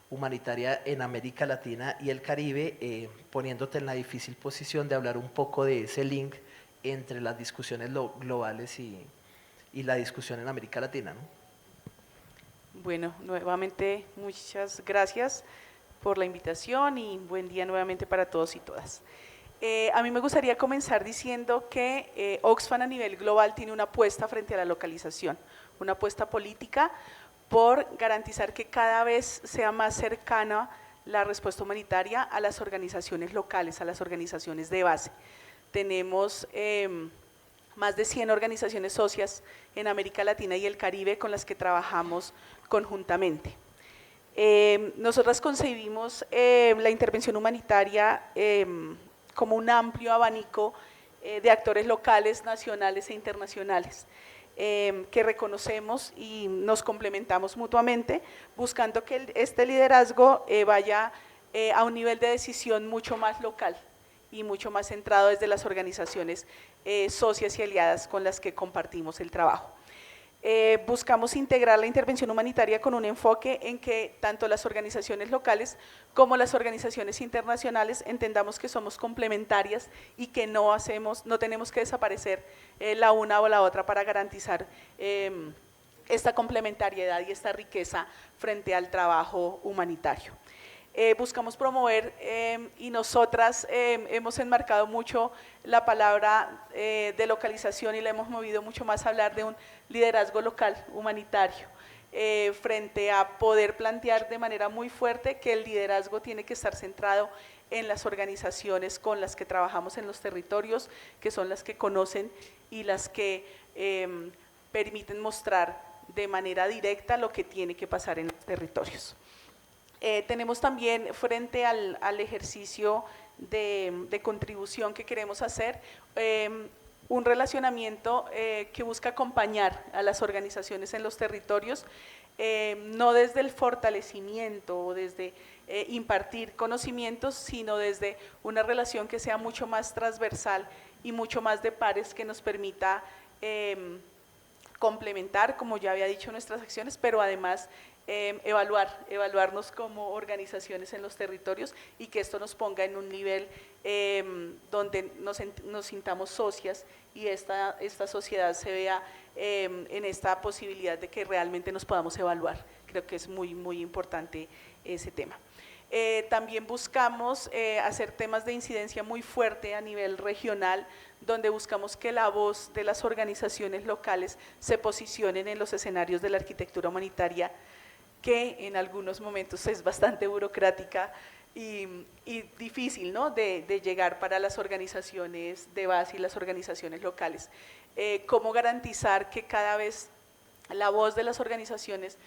humanitaria en América Latina y el Caribe, poniéndote en la difícil posición de hablar un poco de ese link entre las discusiones globales y la discusión en América Latina, ¿no? Bueno, nuevamente muchas gracias por la invitación y buen día nuevamente para todos y todas. A mí me gustaría comenzar diciendo que Oxfam a nivel global tiene una apuesta frente a la localización, una apuesta política por garantizar que cada vez sea más cercana la respuesta humanitaria a las organizaciones locales, a las organizaciones de base. Tenemos más de 100 organizaciones socias en América Latina y el Caribe con las que trabajamos conjuntamente. Nosotras concebimos la intervención humanitaria como un amplio abanico de actores locales, nacionales e internacionales, que reconocemos y nos complementamos mutuamente, buscando que este liderazgo vaya a un nivel de decisión mucho más local y mucho más centrado desde las organizaciones socias y aliadas con las que compartimos el trabajo. Buscamos integrar la intervención humanitaria con un enfoque en que tanto las organizaciones locales como las organizaciones internacionales entendamos que somos complementarias y que no tenemos que desaparecer la una o la otra para garantizar el esta complementariedad y esta riqueza frente al trabajo humanitario. Buscamos promover y nosotras hemos enmarcado mucho la palabra de localización y la hemos movido mucho más a hablar de un liderazgo local humanitario, frente a poder plantear de manera muy fuerte que el liderazgo tiene que estar centrado en las organizaciones con las que trabajamos en los territorios, que son las que conocen y las que permiten mostrar de manera directa lo que tiene que pasar en los territorios. Tenemos también frente al ejercicio de contribución que queremos hacer, un relacionamiento que busca acompañar a las organizaciones en los territorios, no desde el fortalecimiento o desde impartir conocimientos, sino desde una relación que sea mucho más transversal y mucho más de pares, que nos permita complementar, como ya había dicho, nuestras acciones, pero además evaluarnos como organizaciones en los territorios, y que esto nos ponga en un nivel donde nos sintamos socias y esta sociedad se vea en esta posibilidad de que realmente nos podamos evaluar. Creo que es muy, muy importante ese tema. También buscamos hacer temas de incidencia muy fuerte a nivel regional, donde buscamos que la voz de las organizaciones locales se posicionen en los escenarios de la arquitectura humanitaria, que en algunos momentos es bastante burocrática y difícil, ¿no?, de llegar para las organizaciones de base y las organizaciones locales. ¿Cómo garantizar que cada vez la voz de las organizaciones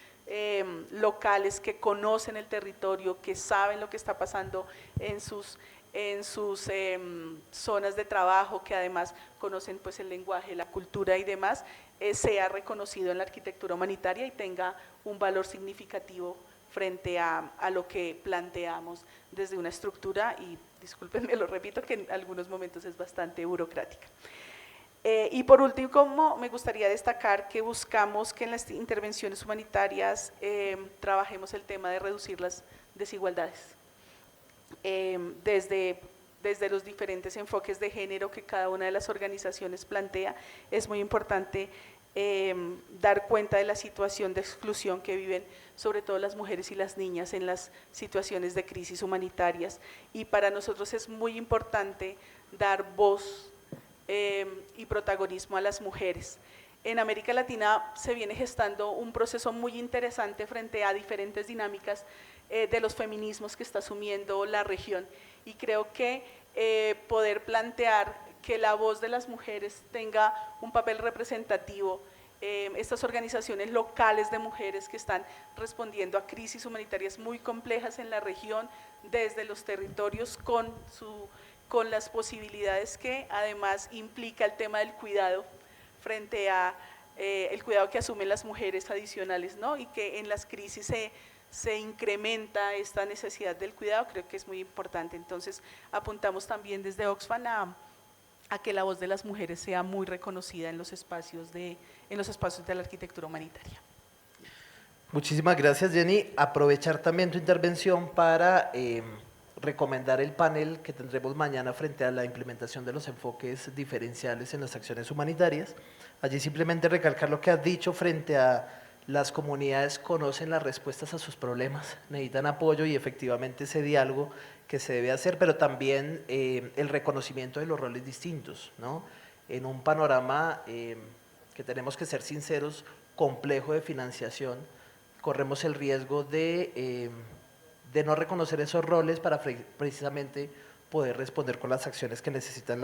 locales que conocen el territorio, que saben lo que está pasando en sus zonas de trabajo, que además conocen pues el lenguaje, la cultura y demás, sea reconocido en la arquitectura humanitaria y tenga un valor significativo frente a lo que planteamos desde una estructura, y discúlpenme, lo repito, que en algunos momentos es bastante burocrática. Y por último, me gustaría destacar que buscamos que en las intervenciones humanitarias trabajemos el tema de reducir las desigualdades. Desde los diferentes enfoques de género que cada una de las organizaciones plantea, es muy importante dar cuenta de la situación de exclusión que viven sobre todo las mujeres y las niñas en las situaciones de crisis humanitarias, y para nosotros es muy importante dar voz y protagonismo a las mujeres. En América Latina se viene gestando un proceso muy interesante frente a diferentes dinámicas de los feminismos que está asumiendo la región, y creo que poder plantear que la voz de las mujeres tenga un papel representativo, estas organizaciones locales de mujeres que están respondiendo a crisis humanitarias muy complejas en la región, desde los territorios, con las posibilidades que además implica el tema del cuidado, frente a el cuidado que asumen las mujeres adicionales, ¿no?, y que en las crisis se incrementa esta necesidad del cuidado. Creo que es muy importante. Entonces apuntamos también desde Oxfam a que la voz de las mujeres sea muy reconocida en los espacios de la arquitectura humanitaria. Muchísimas gracias, Jenny. Aprovechar también tu intervención para recomendar el panel que tendremos mañana frente a la implementación de los enfoques diferenciales en las acciones humanitarias. Allí simplemente recalcar lo que has dicho frente a las comunidades conocen las respuestas a sus problemas, necesitan apoyo y efectivamente ese diálogo que se debe hacer, pero también el reconocimiento de los roles distintos, ¿no? En un panorama que tenemos que ser sinceros, complejo de financiación, corremos el riesgo de no reconocer esos roles para precisamente poder responder con las acciones que necesitan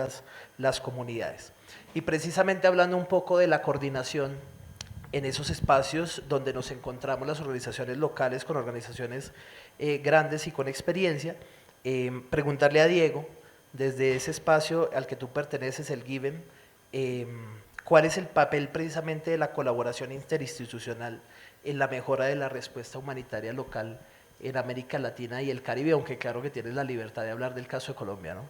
las comunidades. Y precisamente hablando un poco de la coordinación en esos espacios donde nos encontramos las organizaciones locales con organizaciones grandes y con experiencia, preguntarle a Diego, desde ese espacio al que tú perteneces, el GIVEN, ¿cuál es el papel precisamente de la colaboración interinstitucional en la mejora de la respuesta humanitaria local en América Latina y el Caribe, aunque claro que tienes la libertad de hablar del caso de Colombia, ¿no?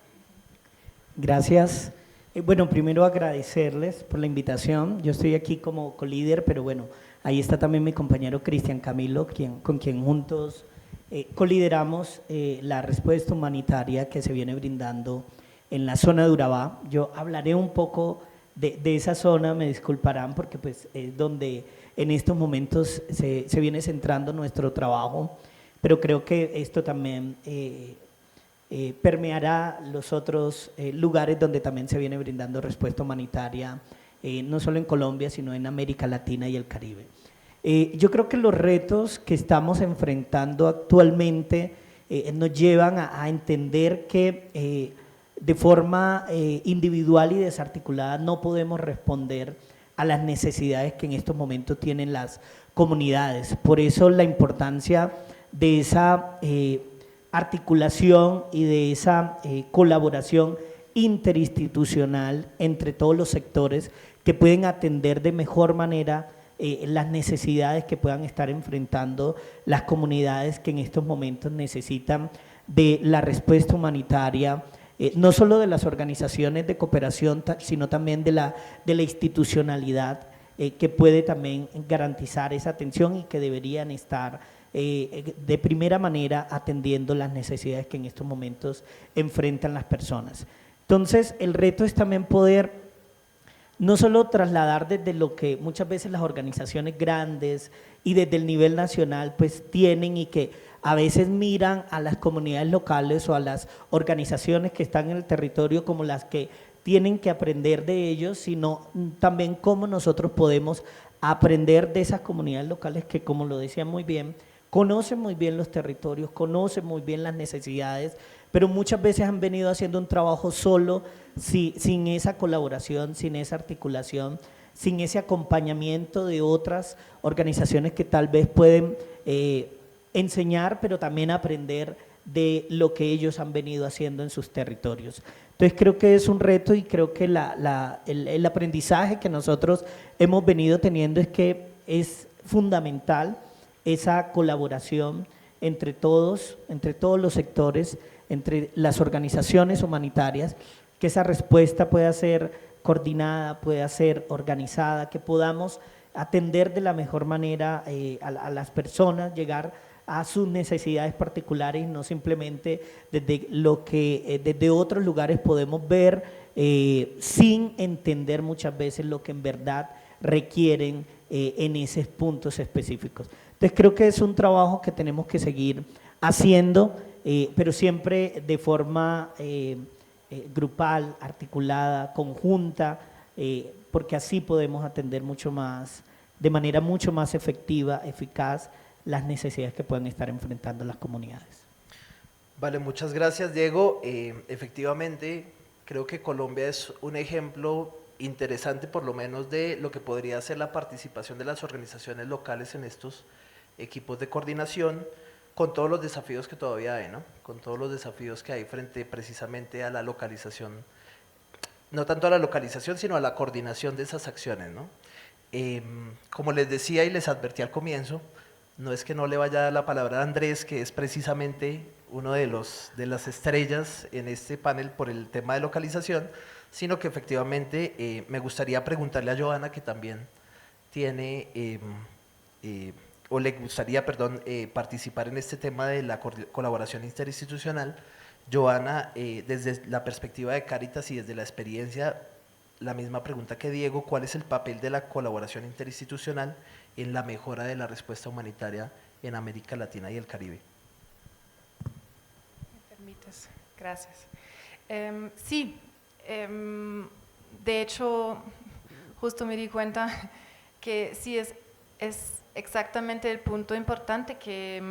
Gracias. Bueno, primero agradecerles por la invitación. Yo estoy aquí como colíder, pero bueno, ahí está también mi compañero Cristian Camilo, con quien juntos colideramos la respuesta humanitaria que se viene brindando en la zona de Urabá. Yo hablaré un poco de esa zona, me disculparán porque pues es donde en estos momentos se viene centrando nuestro trabajo, pero creo que esto también permeará los otros lugares donde también se viene brindando respuesta humanitaria, no solo en Colombia, sino en América Latina y el Caribe. Yo creo que los retos que estamos enfrentando actualmente nos llevan a entender que de forma individual y desarticulada no podemos responder a las necesidades que en estos momentos tienen las comunidades. Por eso la importancia de esa articulación y de esa colaboración interinstitucional entre todos los sectores que pueden atender de mejor manera las necesidades que puedan estar enfrentando las comunidades que en estos momentos necesitan de la respuesta humanitaria, no solo de las organizaciones de cooperación, sino también de la institucionalidad que puede también garantizar esa atención y que deberían estar de primera manera atendiendo las necesidades que en estos momentos enfrentan las personas. Entonces, el reto es también poder no solo trasladar desde lo que muchas veces las organizaciones grandes y desde el nivel nacional pues tienen y que a veces miran a las comunidades locales o a las organizaciones que están en el territorio como las que tienen que aprender de ellos, sino también cómo nosotros podemos aprender de esas comunidades locales que, como lo decía muy bien, conocen muy bien los territorios, conocen muy bien las necesidades, pero muchas veces han venido haciendo un trabajo solo, sin esa colaboración, sin esa articulación, sin ese acompañamiento de otras organizaciones que tal vez pueden enseñar, pero también aprender de lo que ellos han venido haciendo en sus territorios. Entonces creo que es un reto y creo que el aprendizaje que nosotros hemos venido teniendo es que es fundamental esa colaboración entre todos los sectores, entre las organizaciones humanitarias, que esa respuesta pueda ser coordinada, pueda ser organizada, que podamos atender de la mejor manera a las personas, llegar a sus necesidades particulares, no simplemente desde lo que desde otros lugares podemos ver sin entender muchas veces lo que en verdad requieren en esos puntos específicos. Entonces creo que es un trabajo que tenemos que seguir haciendo, pero siempre de forma grupal, articulada, conjunta, porque así podemos atender mucho más, de manera mucho más efectiva, eficaz, las necesidades que pueden estar enfrentando las comunidades. Vale, muchas gracias, Diego. Efectivamente, creo que Colombia es un ejemplo interesante, por lo menos, de lo que podría ser la participación de las organizaciones locales en estos equipos de coordinación, con todos los desafíos que todavía hay, ¿no? Con todos los desafíos que hay frente precisamente a la localización, no tanto a la localización, sino a la coordinación de esas acciones, ¿no? Como les decía y les advertí al comienzo, no es que no le vaya a dar la palabra a Andrés, que es precisamente uno de las estrellas en este panel por el tema de localización, sino que efectivamente me gustaría preguntarle a Joana, que también tiene, o le gustaría, perdón, participar en este tema de la colaboración interinstitucional. Joana, desde la perspectiva de Cáritas y desde la experiencia, la misma pregunta que Diego, ¿cuál es el papel de la colaboración interinstitucional en la mejora de la respuesta humanitaria en América Latina y el Caribe? ¿Me permites? Gracias. Sí, de hecho, justo me di cuenta que sí es exactamente el punto importante que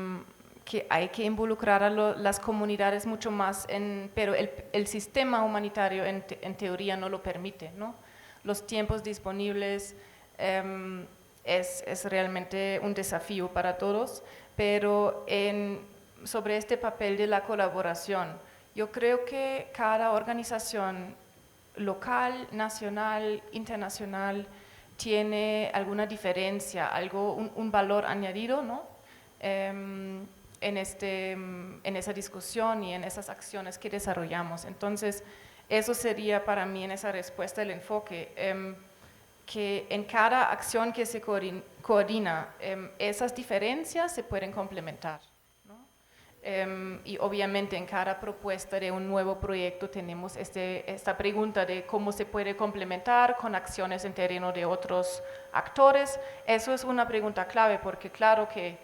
hay que involucrar a las comunidades mucho más, pero el sistema humanitario en teoría no lo permite, ¿no? Los tiempos disponibles es realmente un desafío para todos, pero sobre este papel de la colaboración, yo creo que cada organización local, nacional, internacional, tiene alguna diferencia, un valor añadido, ¿no? En esa discusión y en esas acciones que desarrollamos. Entonces, eso sería para mí en esa respuesta el enfoque, que en cada acción que se coordina, esas diferencias se pueden complementar, ¿no? Y obviamente en cada propuesta de un nuevo proyecto tenemos esta pregunta de cómo se puede complementar con acciones en terreno de otros actores. Eso es una pregunta clave porque claro que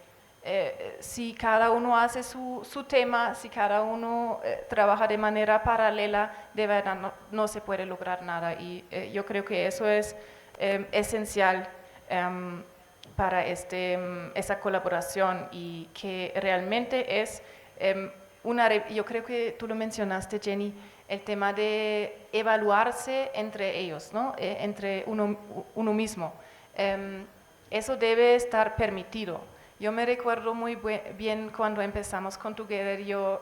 si cada uno hace su tema, si cada uno trabaja de manera paralela, de verdad no se puede lograr nada. Y yo creo que eso es esencial para esa colaboración y que realmente es yo creo que tú lo mencionaste, Jenny, el tema de evaluarse entre ellos, ¿no? Entre uno mismo. Eso debe estar permitido. Yo me recuerdo muy bien cuando empezamos con Together, yo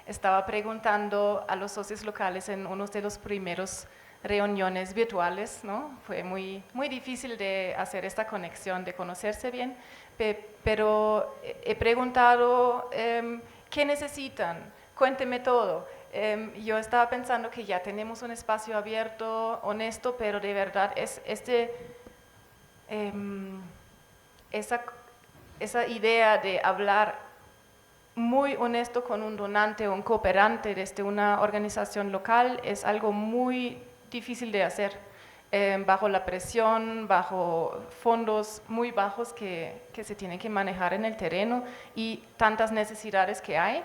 estaba preguntando a los socios locales en uno de los primeros reuniones virtuales, ¿no? Fue muy difícil de hacer esta conexión, de conocerse bien, pero he preguntado, ¿qué necesitan? Cuénteme todo. Yo estaba pensando que ya tenemos un espacio abierto, honesto, pero de verdad es esa idea de hablar muy honesto con un donante o un cooperante desde una organización local es algo muy difícil de hacer, bajo la presión, bajo fondos muy bajos que se tienen que manejar en el terreno y tantas necesidades que hay,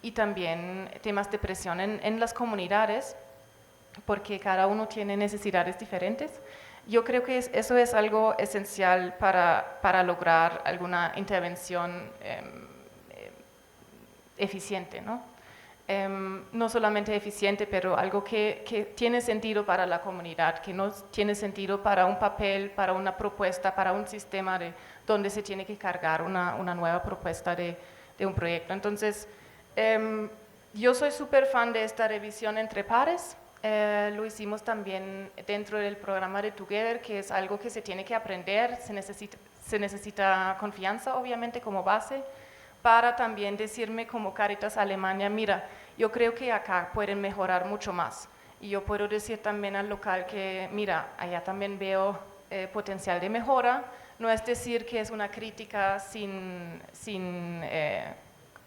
y también temas de presión en las comunidades, porque cada uno tiene necesidades diferentes. Yo creo que eso es algo esencial para lograr alguna intervención eficiente, ¿no? No solamente eficiente, pero algo que tiene sentido para la comunidad, que no tiene sentido para un papel, para una propuesta, para un sistema donde se tiene que cargar una nueva propuesta de un proyecto. Entonces, yo soy súper fan de esta revisión entre pares. Lo hicimos también dentro del programa de Together, que es algo que se tiene que aprender, se necesita confianza, obviamente, como base, para también decirme como Caritas Alemania, mira, yo creo que acá pueden mejorar mucho más. Y yo puedo decir también al local que, mira, allá también veo potencial de mejora. No es decir que es una crítica sin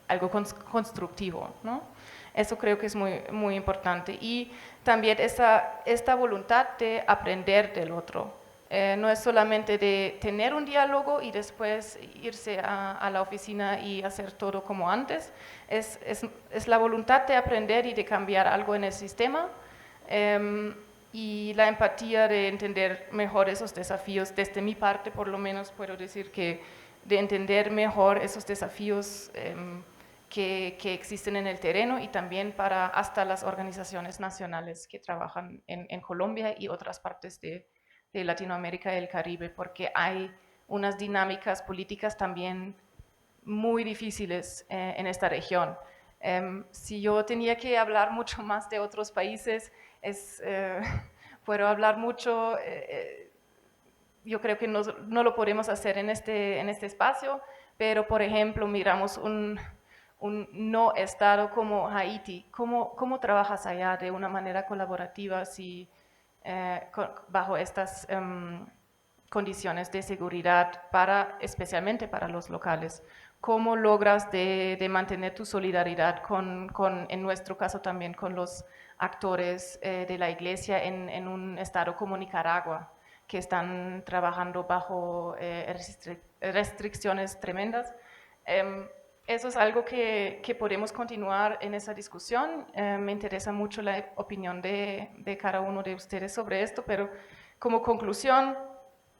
algo constructivo, ¿no? Eso creo que es muy importante. Y también esta voluntad de aprender del otro. No es solamente de tener un diálogo y después irse a la oficina y hacer todo como antes. Es la voluntad de aprender y de cambiar algo en el sistema, y la empatía de entender mejor esos desafíos. Desde mi parte, por lo menos, puedo decir que de entender mejor esos desafíos que existen en el terreno y también para hasta las organizaciones nacionales que trabajan en Colombia y otras partes de Latinoamérica y el Caribe, porque hay unas dinámicas políticas también muy difíciles en esta región. Si yo tenía que hablar mucho más de otros países, puedo hablar mucho, yo creo que no lo podemos hacer en este espacio, pero por ejemplo miramos un no estado como Haití. ¿Cómo trabajas allá de una manera colaborativa bajo estas condiciones de seguridad, especialmente para los locales? ¿Cómo logras de mantener tu solidaridad en nuestro caso también con los actores de la iglesia en un estado como Nicaragua, que están trabajando bajo restricciones tremendas? Eso es algo que podemos continuar en esa discusión. Me interesa mucho la opinión de cada uno de ustedes sobre esto, pero como conclusión,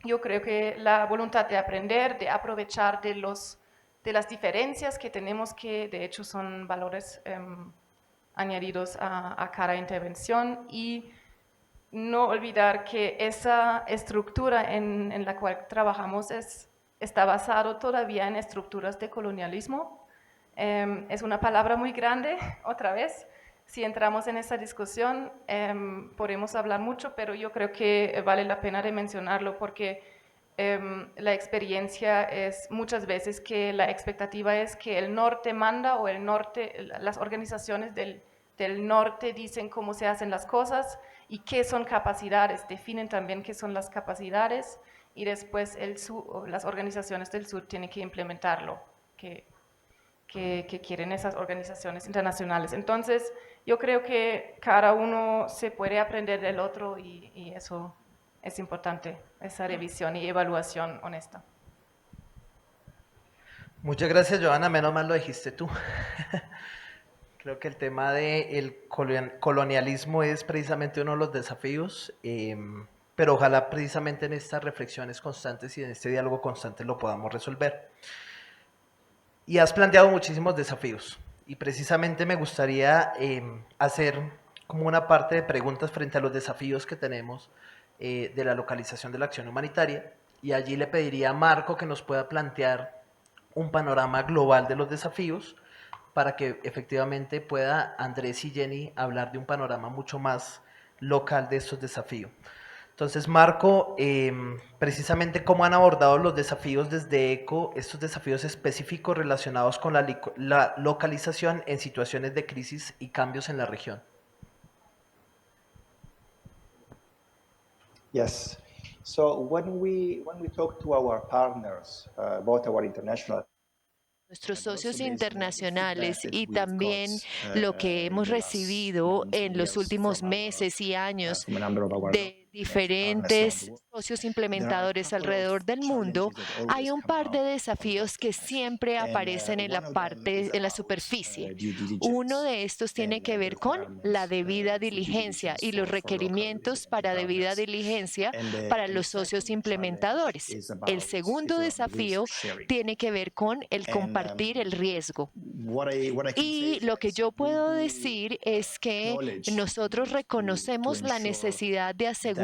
yo creo que la voluntad de aprender, de aprovechar de las diferencias que tenemos, que de hecho son valores añadidos a cada intervención, y no olvidar que esa estructura en la cual trabajamos está basado todavía en estructuras de colonialismo. Es una palabra muy grande, otra vez. Si entramos en esa discusión, podemos hablar mucho, pero yo creo que vale la pena de mencionarlo porque la experiencia es muchas veces que la expectativa es que el norte manda o las organizaciones del norte dicen cómo se hacen las cosas y qué son capacidades, definen también qué son las capacidades, y después las organizaciones del sur tienen que implementarlo, que que quieren esas organizaciones internacionales. Entonces, yo creo que cada uno se puede aprender del otro y eso es importante, esa revisión y evaluación honesta. Muchas gracias, Johanna. Menos mal lo dijiste tú. Creo que el tema del colonialismo es precisamente uno de los desafíos, pero ojalá precisamente en estas reflexiones constantes y en este diálogo constante lo podamos resolver. Y has planteado muchísimos desafíos y precisamente me gustaría hacer como una parte de preguntas frente a los desafíos que tenemos de la localización de la acción humanitaria, y allí le pediría a Marco que nos pueda plantear un panorama global de los desafíos para que efectivamente pueda Andrés y Jenny hablar de un panorama mucho más local de estos desafíos. Entonces, Marco, precisamente cómo han abordado los desafíos desde ECO, estos desafíos específicos relacionados con la localización en situaciones de crisis y cambios en la región. Yes. So when we talk to our partners about our international nuestros socios internacionales y también lo que hemos recibido en los últimos meses y años de diferentes socios implementadores alrededor del mundo, hay un par de desafíos que siempre aparecen en la superficie. Uno de estos tiene que ver con la debida diligencia y los requerimientos para debida diligencia para los socios implementadores. El segundo desafío tiene que ver con el compartir el riesgo. Y lo que yo puedo decir es que nosotros reconocemos la necesidad de asegurarnos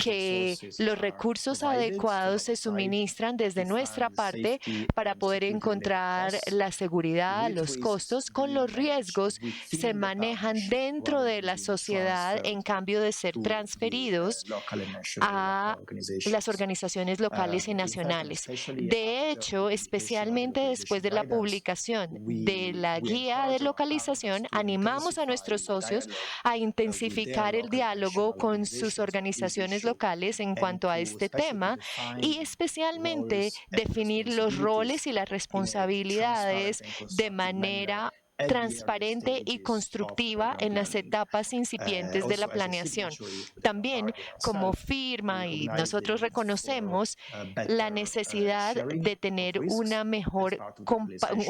que los recursos adecuados se suministran desde nuestra parte para poder encontrar la seguridad, los costos, con los riesgos se manejan dentro de la sociedad en cambio de ser transferidos a las organizaciones locales y nacionales. De hecho, especialmente después de la publicación de la guía de localización, animamos a nuestros socios a intensificar el diálogo con sus organizaciones locales en cuanto a este tema y especialmente definir los roles y las responsabilidades de manera transparente y constructiva en las etapas incipientes de la planeación. También, como firma, y nosotros reconocemos la necesidad de tener una mejor,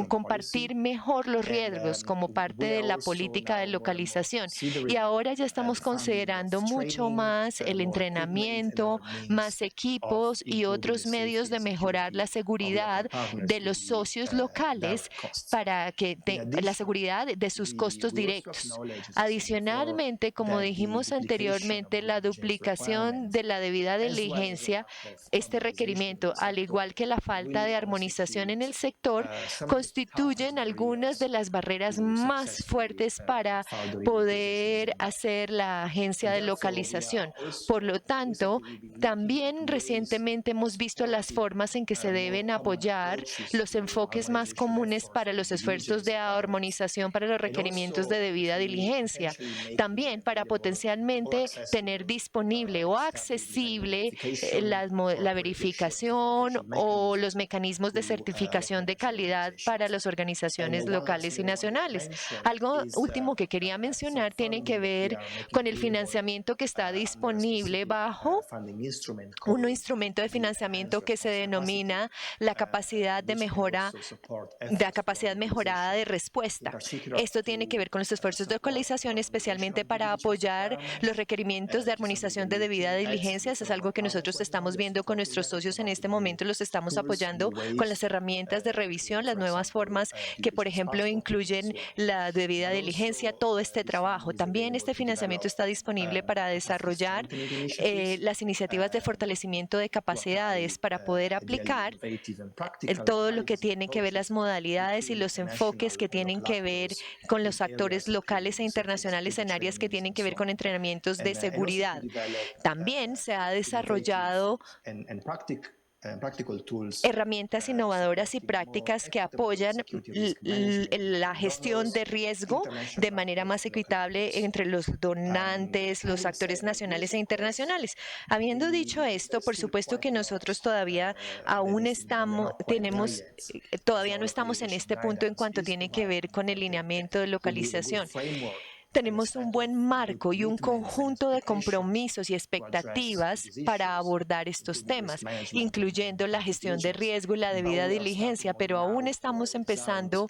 compartir mejor los riesgos como parte de la política de localización. Y ahora ya estamos considerando mucho más el entrenamiento, más equipos y otros medios de mejorar la seguridad de los socios locales para que la seguridad de sus costos directos. Adicionalmente, como dijimos anteriormente, la duplicación de la debida diligencia, este requerimiento, al igual que la falta de armonización en el sector, constituyen algunas de las barreras más fuertes para poder hacer la agencia de localización. Por lo tanto, también recientemente hemos visto las formas en que se deben apoyar los enfoques más comunes para los esfuerzos de armonización para los requerimientos de debida diligencia. También para potencialmente tener disponible o accesible la verificación o los mecanismos de certificación de calidad para las organizaciones locales y nacionales. Algo último que quería mencionar tiene que ver con el financiamiento que está disponible bajo un instrumento de financiamiento que se denomina la capacidad de mejora, la capacidad mejorada de respuesta. Esto tiene que ver con los esfuerzos de localización, especialmente para apoyar los requerimientos de armonización de debida diligencia. Eso es algo que nosotros estamos viendo con nuestros socios en este momento. Los estamos apoyando con las herramientas de revisión, las nuevas formas que, por ejemplo, incluyen la debida diligencia, todo este trabajo. También este financiamiento está disponible para desarrollar las iniciativas de fortalecimiento de capacidades para poder aplicar todo lo que tiene que ver las modalidades y los enfoques que tienen que ver con los actores locales e internacionales en áreas que tienen que ver con entrenamientos de seguridad. También se ha desarrollado practical tools herramientas innovadoras y prácticas que apoyan la gestión de riesgo de manera más equitable entre los donantes, los actores nacionales e internacionales. Habiendo dicho esto, por supuesto que nosotros todavía todavía no estamos en este punto en cuanto tiene que ver con el lineamiento de localización. Tenemos un buen marco y un conjunto de compromisos y expectativas para abordar estos temas, incluyendo la gestión de riesgo y la debida diligencia, pero aún estamos empezando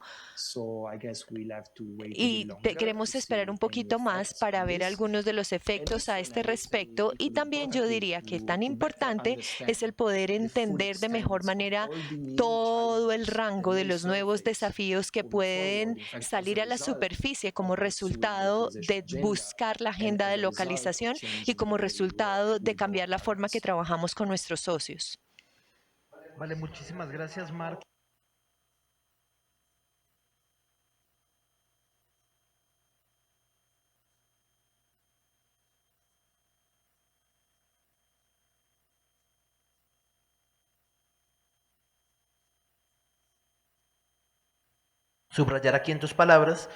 y queremos esperar un poquito más para ver algunos de los efectos a este respecto. Y también yo diría que tan importante es el poder entender de mejor manera todo el rango de los nuevos desafíos que pueden salir a la superficie como resultado de buscar la agenda de localización y como resultado de cambiar la forma que trabajamos con nuestros socios. Vale, muchísimas gracias, Mark. Subrayar aquí en tus palabras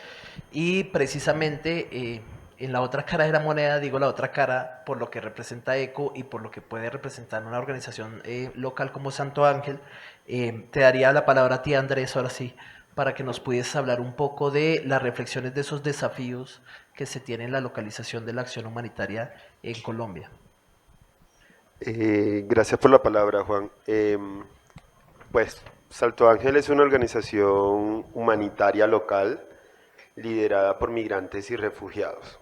y precisamente en la otra cara de la moneda, digo la otra cara por lo que representa ECO y por lo que puede representar una organización local como Santo Ángel. Te daría la palabra a ti, Andrés, ahora sí, para que nos pudieses hablar un poco de las reflexiones de esos desafíos que se tienen en la localización de la acción humanitaria en Colombia. Gracias por la palabra, Juan. Pues Salto Ángel es una organización humanitaria local liderada por migrantes y refugiados.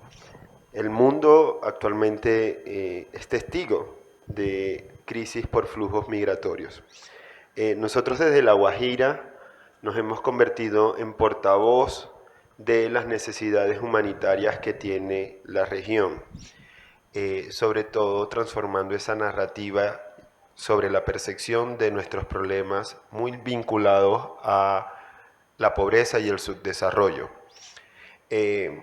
El mundo actualmente es testigo de crisis por flujos migratorios. Nosotros desde La Guajira nos hemos convertido en portavoz de las necesidades humanitarias que tiene la región, sobre todo transformando esa narrativa sobre la percepción de nuestros problemas muy vinculados a la pobreza y el subdesarrollo. Ese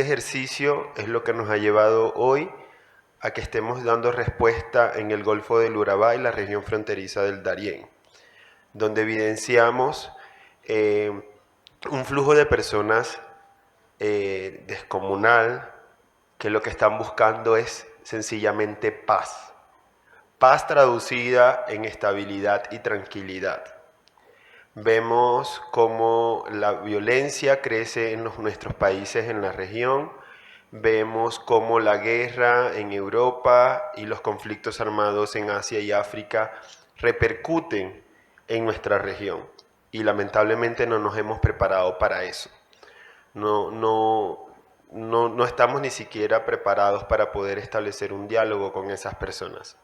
ejercicio es lo que nos ha llevado hoy a que estemos dando respuesta en el Golfo del Urabá y la región fronteriza del Darién, donde evidenciamos un flujo de personas descomunal que lo que están buscando es sencillamente paz. Paz traducida en estabilidad y tranquilidad. Vemos cómo la violencia crece en nuestros países en la región. Vemos cómo la guerra en Europa y los conflictos armados en Asia y África repercuten en nuestra región. Y lamentablemente no nos hemos preparado para eso. No estamos ni siquiera preparados para poder establecer un diálogo con esas personas.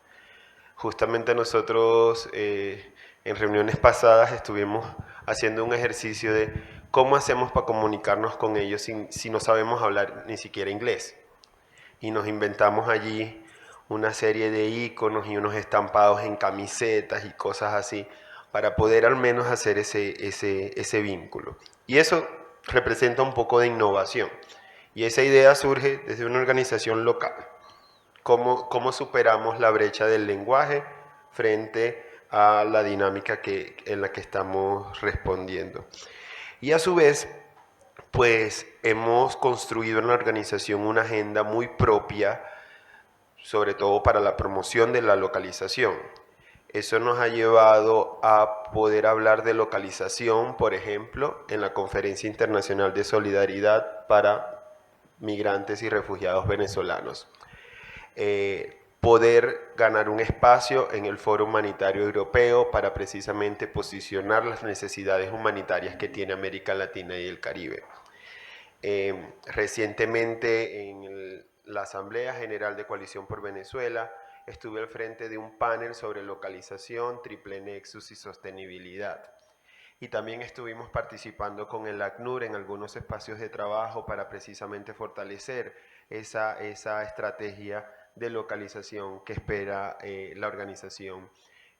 Justamente nosotros en reuniones pasadas estuvimos haciendo un ejercicio de cómo hacemos para comunicarnos con ellos si no sabemos hablar ni siquiera inglés. Y nos inventamos allí una serie de iconos y unos estampados en camisetas y cosas así para poder al menos hacer ese vínculo. Y eso representa un poco de innovación. Y esa idea surge desde una organización local. ¿Cómo superamos la brecha del lenguaje frente a la dinámica en la que estamos respondiendo? Y a su vez, pues hemos construido en la organización una agenda muy propia, sobre todo para la promoción de la localización. Eso nos ha llevado a poder hablar de localización, por ejemplo, en la Conferencia Internacional de Solidaridad para Migrantes y Refugiados Venezolanos. Poder ganar un espacio en el Foro Humanitario Europeo para precisamente posicionar las necesidades humanitarias que tiene América Latina y el Caribe. Recientemente en la Asamblea General de Coalición por Venezuela estuve al frente de un panel sobre localización, triple nexus y sostenibilidad. Y también estuvimos participando con el ACNUR en algunos espacios de trabajo para precisamente fortalecer esa estrategia de localización que espera la organización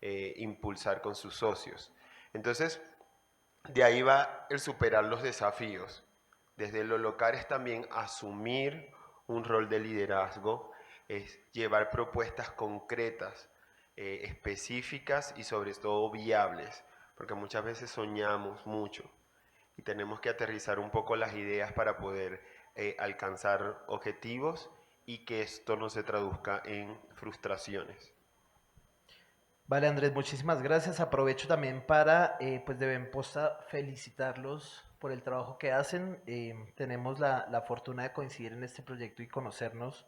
impulsar con sus socios. Entonces, de ahí va el superar los desafíos. Desde lo local es también asumir un rol de liderazgo es llevar propuestas concretas, específicas y sobre todo viables, porque muchas veces soñamos mucho y tenemos que aterrizar un poco las ideas para poder alcanzar objetivos y que esto no se traduzca en frustraciones. Vale, Andrés, muchísimas gracias. Aprovecho también para, pues de Benposta, felicitarlos por el trabajo que hacen. Tenemos la fortuna de coincidir en este proyecto y conocernos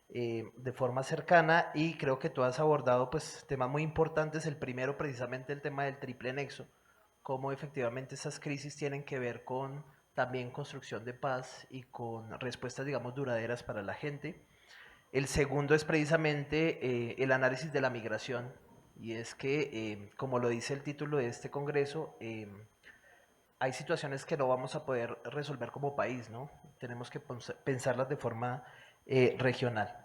de forma cercana, y creo que tú has abordado pues temas muy importantes. El primero, precisamente, el tema del triple nexo, cómo efectivamente esas crisis tienen que ver con también construcción de paz y con respuestas, digamos, duraderas para la gente. El segundo es precisamente el análisis de la migración, y es que, como lo dice el título de este congreso, hay situaciones que no vamos a poder resolver como país, ¿no? Tenemos que pensarlas de forma regional.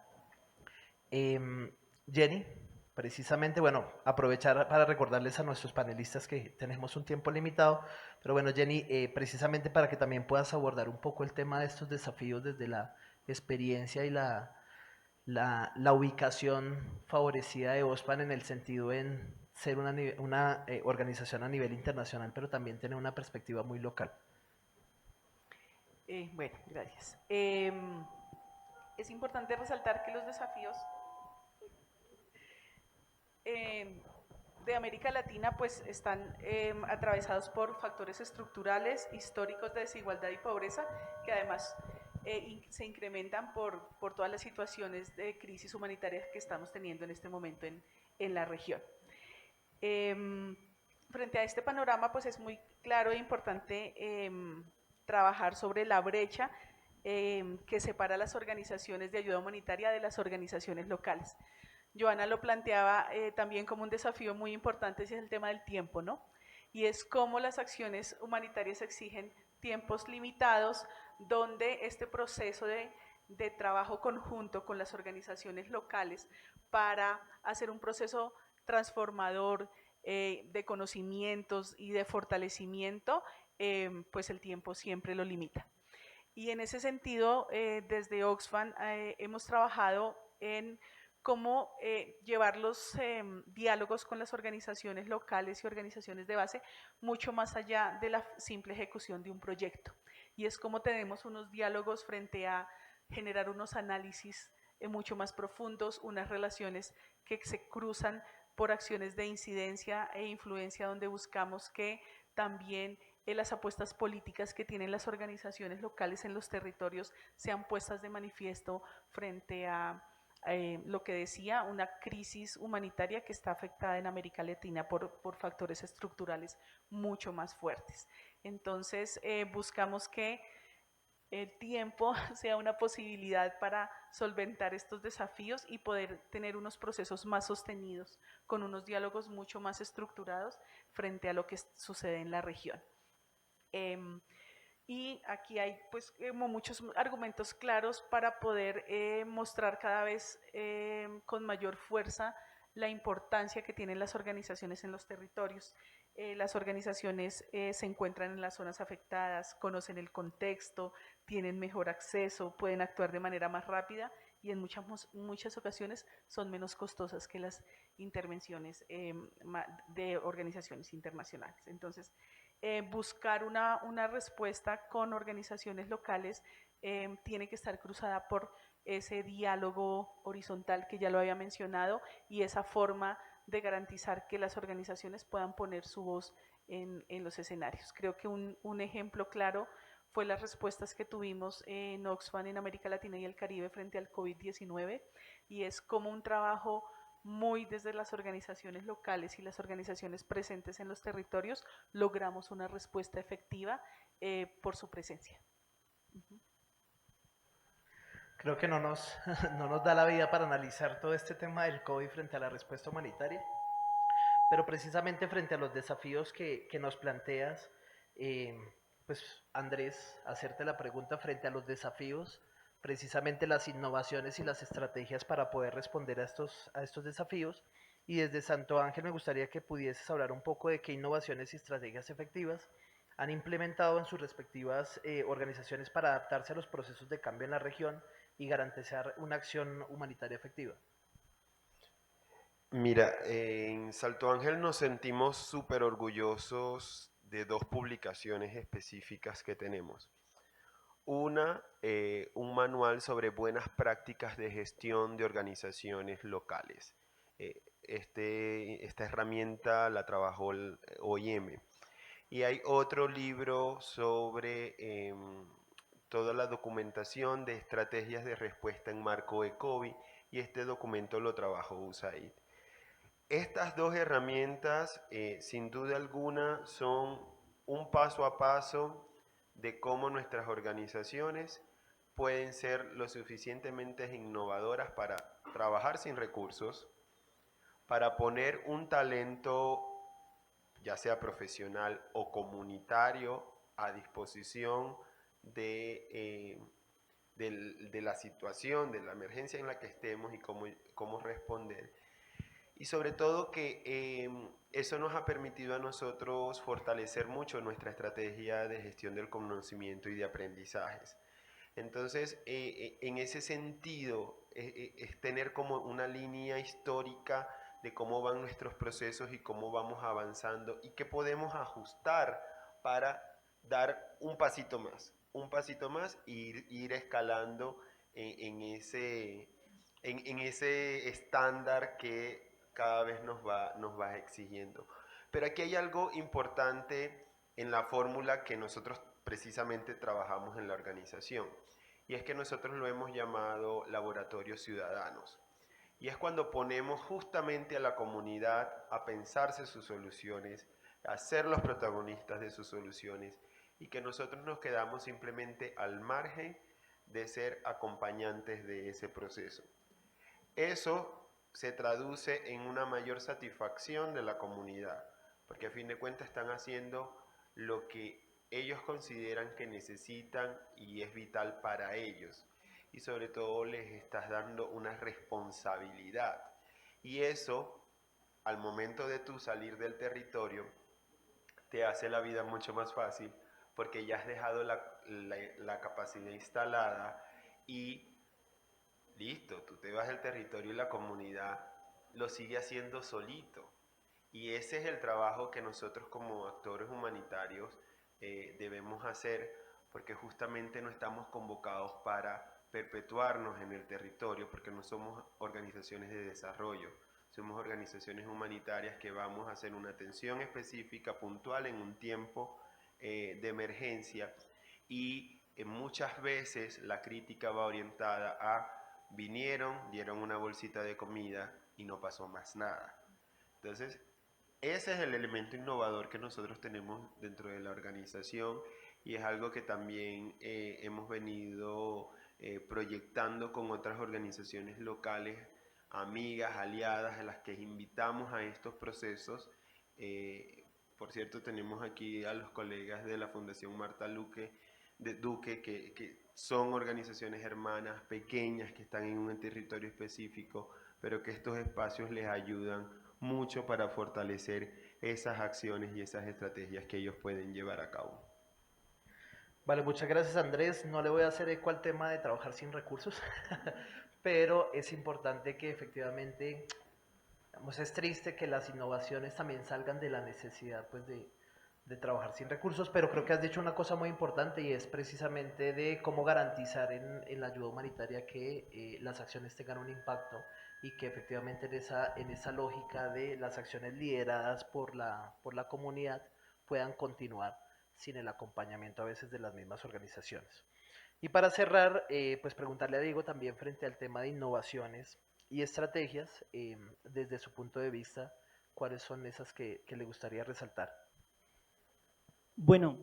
Jenny, precisamente, bueno, aprovechar para recordarles a nuestros panelistas que tenemos un tiempo limitado, pero bueno, Jenny, precisamente para que también puedas abordar un poco el tema de estos desafíos desde la experiencia y la ubicación favorecida de OSPAN, en el sentido en ser una organización a nivel internacional, pero también tener una perspectiva muy local. Bueno, gracias. Es importante resaltar que los desafíos de América Latina pues están atravesados por factores estructurales, históricos de desigualdad y pobreza, que además se incrementan por todas las situaciones de crisis humanitarias que estamos teniendo en este momento en la región. Frente a este panorama, pues es muy claro e importante trabajar sobre la brecha que separa las organizaciones de ayuda humanitaria de las organizaciones locales. Joana lo planteaba también como un desafío muy importante, ese es el tema del tiempo, ¿no? Y es cómo las acciones humanitarias exigen tiempos limitados, donde este proceso de trabajo conjunto con las organizaciones locales para hacer un proceso transformador de conocimientos y de fortalecimiento, pues el tiempo siempre lo limita. Y en ese sentido, desde Oxfam hemos trabajado en cómo llevar los diálogos con las organizaciones locales y organizaciones de base mucho más allá de la simple ejecución de un proyecto. Y es como tenemos unos diálogos frente a generar unos análisis mucho más profundos, unas relaciones que se cruzan por acciones de incidencia e influencia, donde buscamos que también las apuestas políticas que tienen las organizaciones locales en los territorios sean puestas de manifiesto frente a lo que decía, una crisis humanitaria que está afectada en América Latina por factores estructurales mucho más fuertes. Entonces, buscamos que el tiempo sea una posibilidad para solventar estos desafíos y poder tener unos procesos más sostenidos, con unos diálogos mucho más estructurados frente a lo que sucede en la región. Y aquí hay pues como muchos argumentos claros para poder mostrar cada vez con mayor fuerza la importancia que tienen las organizaciones en los territorios. Las organizaciones se encuentran en las zonas afectadas, conocen el contexto, tienen mejor acceso, pueden actuar de manera más rápida y en muchas ocasiones son menos costosas que las intervenciones de organizaciones internacionales. Entonces, buscar una respuesta con organizaciones locales tiene que estar cruzada por ese diálogo horizontal que ya lo había mencionado y esa forma de garantizar que las organizaciones puedan poner su voz en los escenarios. Creo que un ejemplo claro fue las respuestas que tuvimos en Oxfam en América Latina y el Caribe frente al COVID-19, y es como un trabajo muy desde las organizaciones locales y las organizaciones presentes en los territorios logramos una respuesta efectiva por su presencia. Creo que no nos da la vida para analizar todo este tema del COVID frente a la respuesta humanitaria, pero precisamente frente a los desafíos que nos planteas, pues Andrés, hacerte la pregunta frente a los desafíos, precisamente las innovaciones y las estrategias para poder responder a estos desafíos. Y desde Santo Ángel me gustaría que pudieses hablar un poco de qué innovaciones y estrategias efectivas han implementado en sus respectivas organizaciones para adaptarse a los procesos de cambio en la región y garantizar una acción humanitaria efectiva? Mira, en Salto Ángel nos sentimos súper orgullosos de dos publicaciones específicas que tenemos. Una, un manual sobre buenas prácticas de gestión de organizaciones locales. Esta herramienta la trabajó el OIM. Y hay otro libro sobre toda la documentación de estrategias de respuesta en marco de COVID, y este documento lo trabajó USAID. Estas dos herramientas, sin duda alguna, son un paso a paso de cómo nuestras organizaciones pueden ser lo suficientemente innovadoras para trabajar sin recursos, para poner un talento, ya sea profesional o comunitario, a disposición de la situación, de la emergencia en la que estemos y cómo responder. Y sobre todo que eso nos ha permitido a nosotros fortalecer mucho nuestra estrategia de gestión del conocimiento y de aprendizajes. Entonces, en ese sentido, es tener como una línea histórica de cómo van nuestros procesos y cómo vamos avanzando y qué podemos ajustar para dar un pasito más e ir escalando en ese estándar que cada vez nos va exigiendo. Pero aquí hay algo importante en la fórmula que nosotros precisamente trabajamos en la organización, y es que nosotros lo hemos llamado laboratorios ciudadanos. Y es cuando ponemos justamente a la comunidad a pensarse sus soluciones, a ser los protagonistas de sus soluciones, y que nosotros nos quedamos simplemente al margen de ser acompañantes de ese proceso. Eso se traduce en una mayor satisfacción de la comunidad, porque a fin de cuentas están haciendo lo que ellos consideran que necesitan y es vital para ellos, y sobre todo les estás dando una responsabilidad, y eso, al momento de tú salir del territorio, te hace la vida mucho más fácil, porque ya has dejado la capacidad instalada y listo, tú te vas del territorio y la comunidad lo sigue haciendo solito. Y ese es el trabajo que nosotros como actores humanitarios debemos hacer, porque justamente no estamos convocados para perpetuarnos en el territorio, porque no somos organizaciones de desarrollo, somos organizaciones humanitarias que vamos a hacer una atención específica, puntual, en un tiempo de emergencia, y muchas veces la crítica va orientada a vinieron, dieron una bolsita de comida y no pasó más nada. Entonces, ese es el elemento innovador que nosotros tenemos dentro de la organización, y es algo que también hemos venido proyectando con otras organizaciones locales, amigas, aliadas, a las que invitamos a estos procesos. Por cierto, tenemos aquí a los colegas de la Fundación Marta Duque, que son organizaciones hermanas pequeñas que están en un territorio específico, pero que estos espacios les ayudan mucho para fortalecer esas acciones y esas estrategias que ellos pueden llevar a cabo. Vale, muchas gracias, Andrés. No le voy a hacer eco al tema de trabajar sin recursos, pero es importante que efectivamente, digamos, es triste que las innovaciones también salgan de la necesidad, pues, de trabajar sin recursos, pero creo que has dicho una cosa muy importante, y es precisamente de cómo garantizar en la ayuda humanitaria que las acciones tengan un impacto, y que efectivamente en esa lógica de las acciones lideradas por la comunidad puedan continuar sin el acompañamiento a veces de las mismas organizaciones. Y para cerrar, pues preguntarle a Diego también frente al tema de innovaciones y estrategias, desde su punto de vista, ¿cuáles son esas que le gustaría resaltar? Bueno,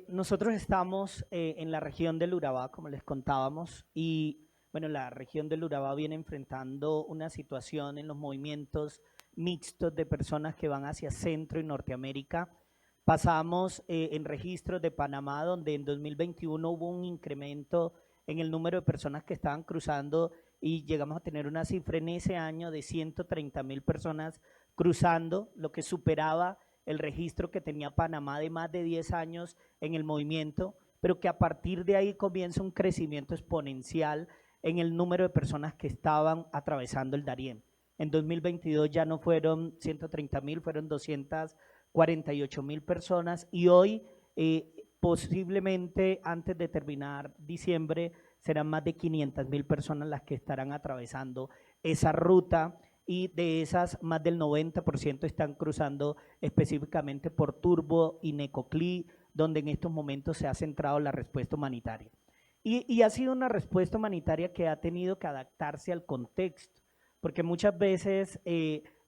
nosotros estamos en la región del Urabá, como les contábamos, y bueno, la región del Urabá viene enfrentando una situación en los movimientos mixtos de personas que van hacia Centro y Norteamérica. Pasamos en registros de Panamá, donde en 2021 hubo un incremento en el número de personas que estaban cruzando, y llegamos a tener una cifra en ese año de 130,000 personas cruzando, lo que superaba el registro que tenía Panamá de más de 10 años en el movimiento, pero que a partir de ahí comienza un crecimiento exponencial en el número de personas que estaban atravesando el Darién. En 2022 ya no fueron 130.000, fueron 248.000 personas y hoy posiblemente antes de terminar diciembre serán más de 500.000 personas las que estarán atravesando esa ruta y de esas más del 90% están cruzando específicamente por Turbo y Necoclí, donde en estos momentos se ha centrado la respuesta humanitaria. Y ha sido una respuesta humanitaria que ha tenido que adaptarse al contexto, porque muchas veces,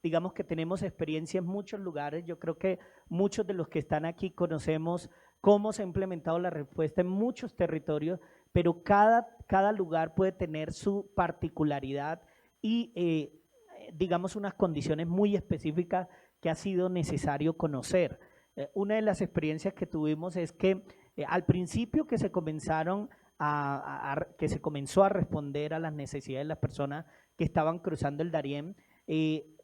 digamos que tenemos experiencia en muchos lugares, yo creo que muchos de los que están aquí conocemos cómo se ha implementado la respuesta en muchos territorios, pero cada lugar puede tener su particularidad y, digamos, unas condiciones muy específicas que ha sido necesario conocer. Una de las experiencias que tuvimos es que al principio que se comenzó a responder a las necesidades de las personas que estaban cruzando el Darién,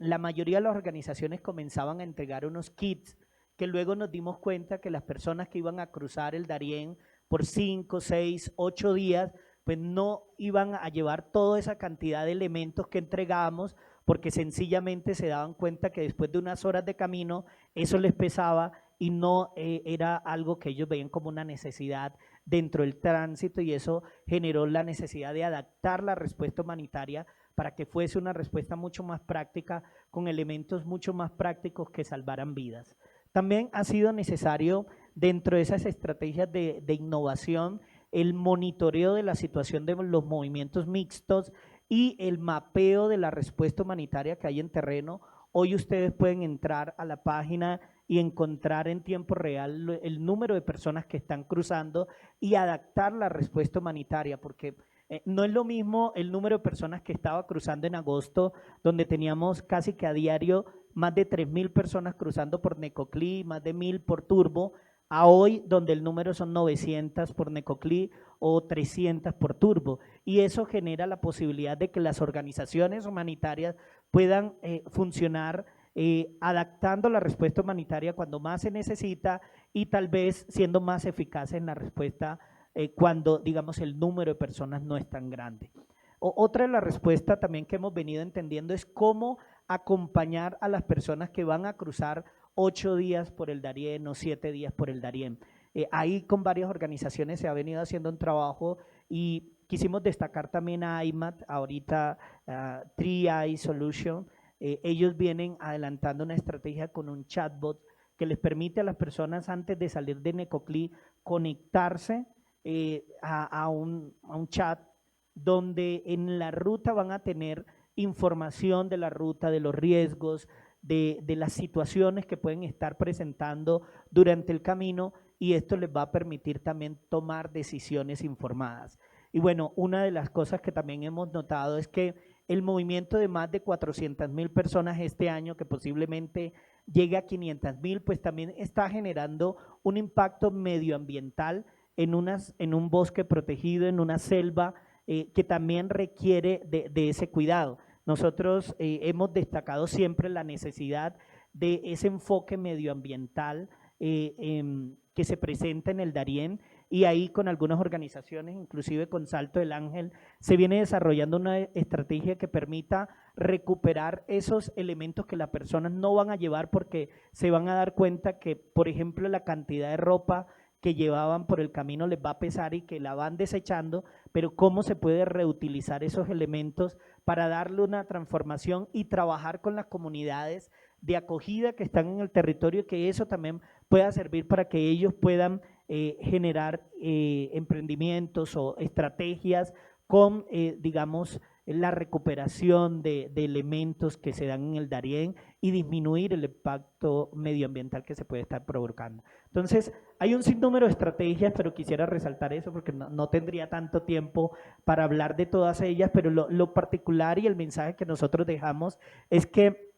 la mayoría de las organizaciones comenzaban a entregar unos kits que luego nos dimos cuenta que las personas que iban a cruzar el Darién por 5, 6, 8 días, pues no iban a llevar toda esa cantidad de elementos que entregábamos porque sencillamente se daban cuenta que después de unas horas de camino eso les pesaba y no era algo que ellos veían como una necesidad dentro del tránsito y eso generó la necesidad de adaptar la respuesta humanitaria para que fuese una respuesta mucho más práctica con elementos mucho más prácticos que salvaran vidas. También ha sido necesario dentro de esas estrategias de innovación el monitoreo de la situación de los movimientos mixtos y el mapeo de la respuesta humanitaria que hay en terreno. Hoy ustedes pueden entrar a la página y encontrar en tiempo real el número de personas que están cruzando y adaptar la respuesta humanitaria, porque no es lo mismo el número de personas que estaba cruzando en agosto, donde teníamos casi que a diario más de 3.000 personas cruzando por Necoclí, más de 1.000 por Turbo, a hoy donde el número son 900 por Necoclí o 300 por Turbo. Y eso genera la posibilidad de que las organizaciones humanitarias puedan funcionar adaptando la respuesta humanitaria cuando más se necesita y tal vez siendo más eficaces en la respuesta cuando, digamos, el número de personas no es tan grande. Otra de las respuestas también que hemos venido entendiendo es cómo acompañar a las personas que van a cruzar 8 días por el Darién o 7 días por el Darién. Ahí con varias organizaciones se ha venido haciendo un trabajo y quisimos destacar también a IMAT, ahorita 3i Solution. Ellos vienen adelantando una estrategia con un chatbot que les permite a las personas antes de salir de Necoclí conectarse a un chat donde en la ruta van a tener información de la ruta, de los riesgos, de las situaciones que pueden estar presentando durante el camino y esto les va a permitir también tomar decisiones informadas. Y bueno, una de las cosas que también hemos notado es que el movimiento de más de 400.000 personas este año, que posiblemente llegue a 500.000, pues también está generando un impacto medioambiental en un bosque protegido, en una selva que también requiere de ese cuidado. Nosotros hemos destacado siempre la necesidad de ese enfoque medioambiental que se presenta en el Darién y ahí con algunas organizaciones, inclusive con Salto del Ángel, se viene desarrollando una estrategia que permita recuperar esos elementos que las personas no van a llevar porque se van a dar cuenta que, por ejemplo, la cantidad de ropa que llevaban por el camino les va a pesar y que la van desechando, pero cómo se puede reutilizar esos elementos para darle una transformación y trabajar con las comunidades de acogida que están en el territorio, que eso también pueda servir para que ellos puedan generar emprendimientos o estrategias con, digamos, la recuperación de elementos que se dan en el Darién y disminuir el impacto medioambiental que se puede estar provocando. Entonces, hay un sinnúmero de estrategias, pero quisiera resaltar eso porque no tendría tanto tiempo para hablar de todas ellas, pero lo particular y el mensaje que nosotros dejamos es que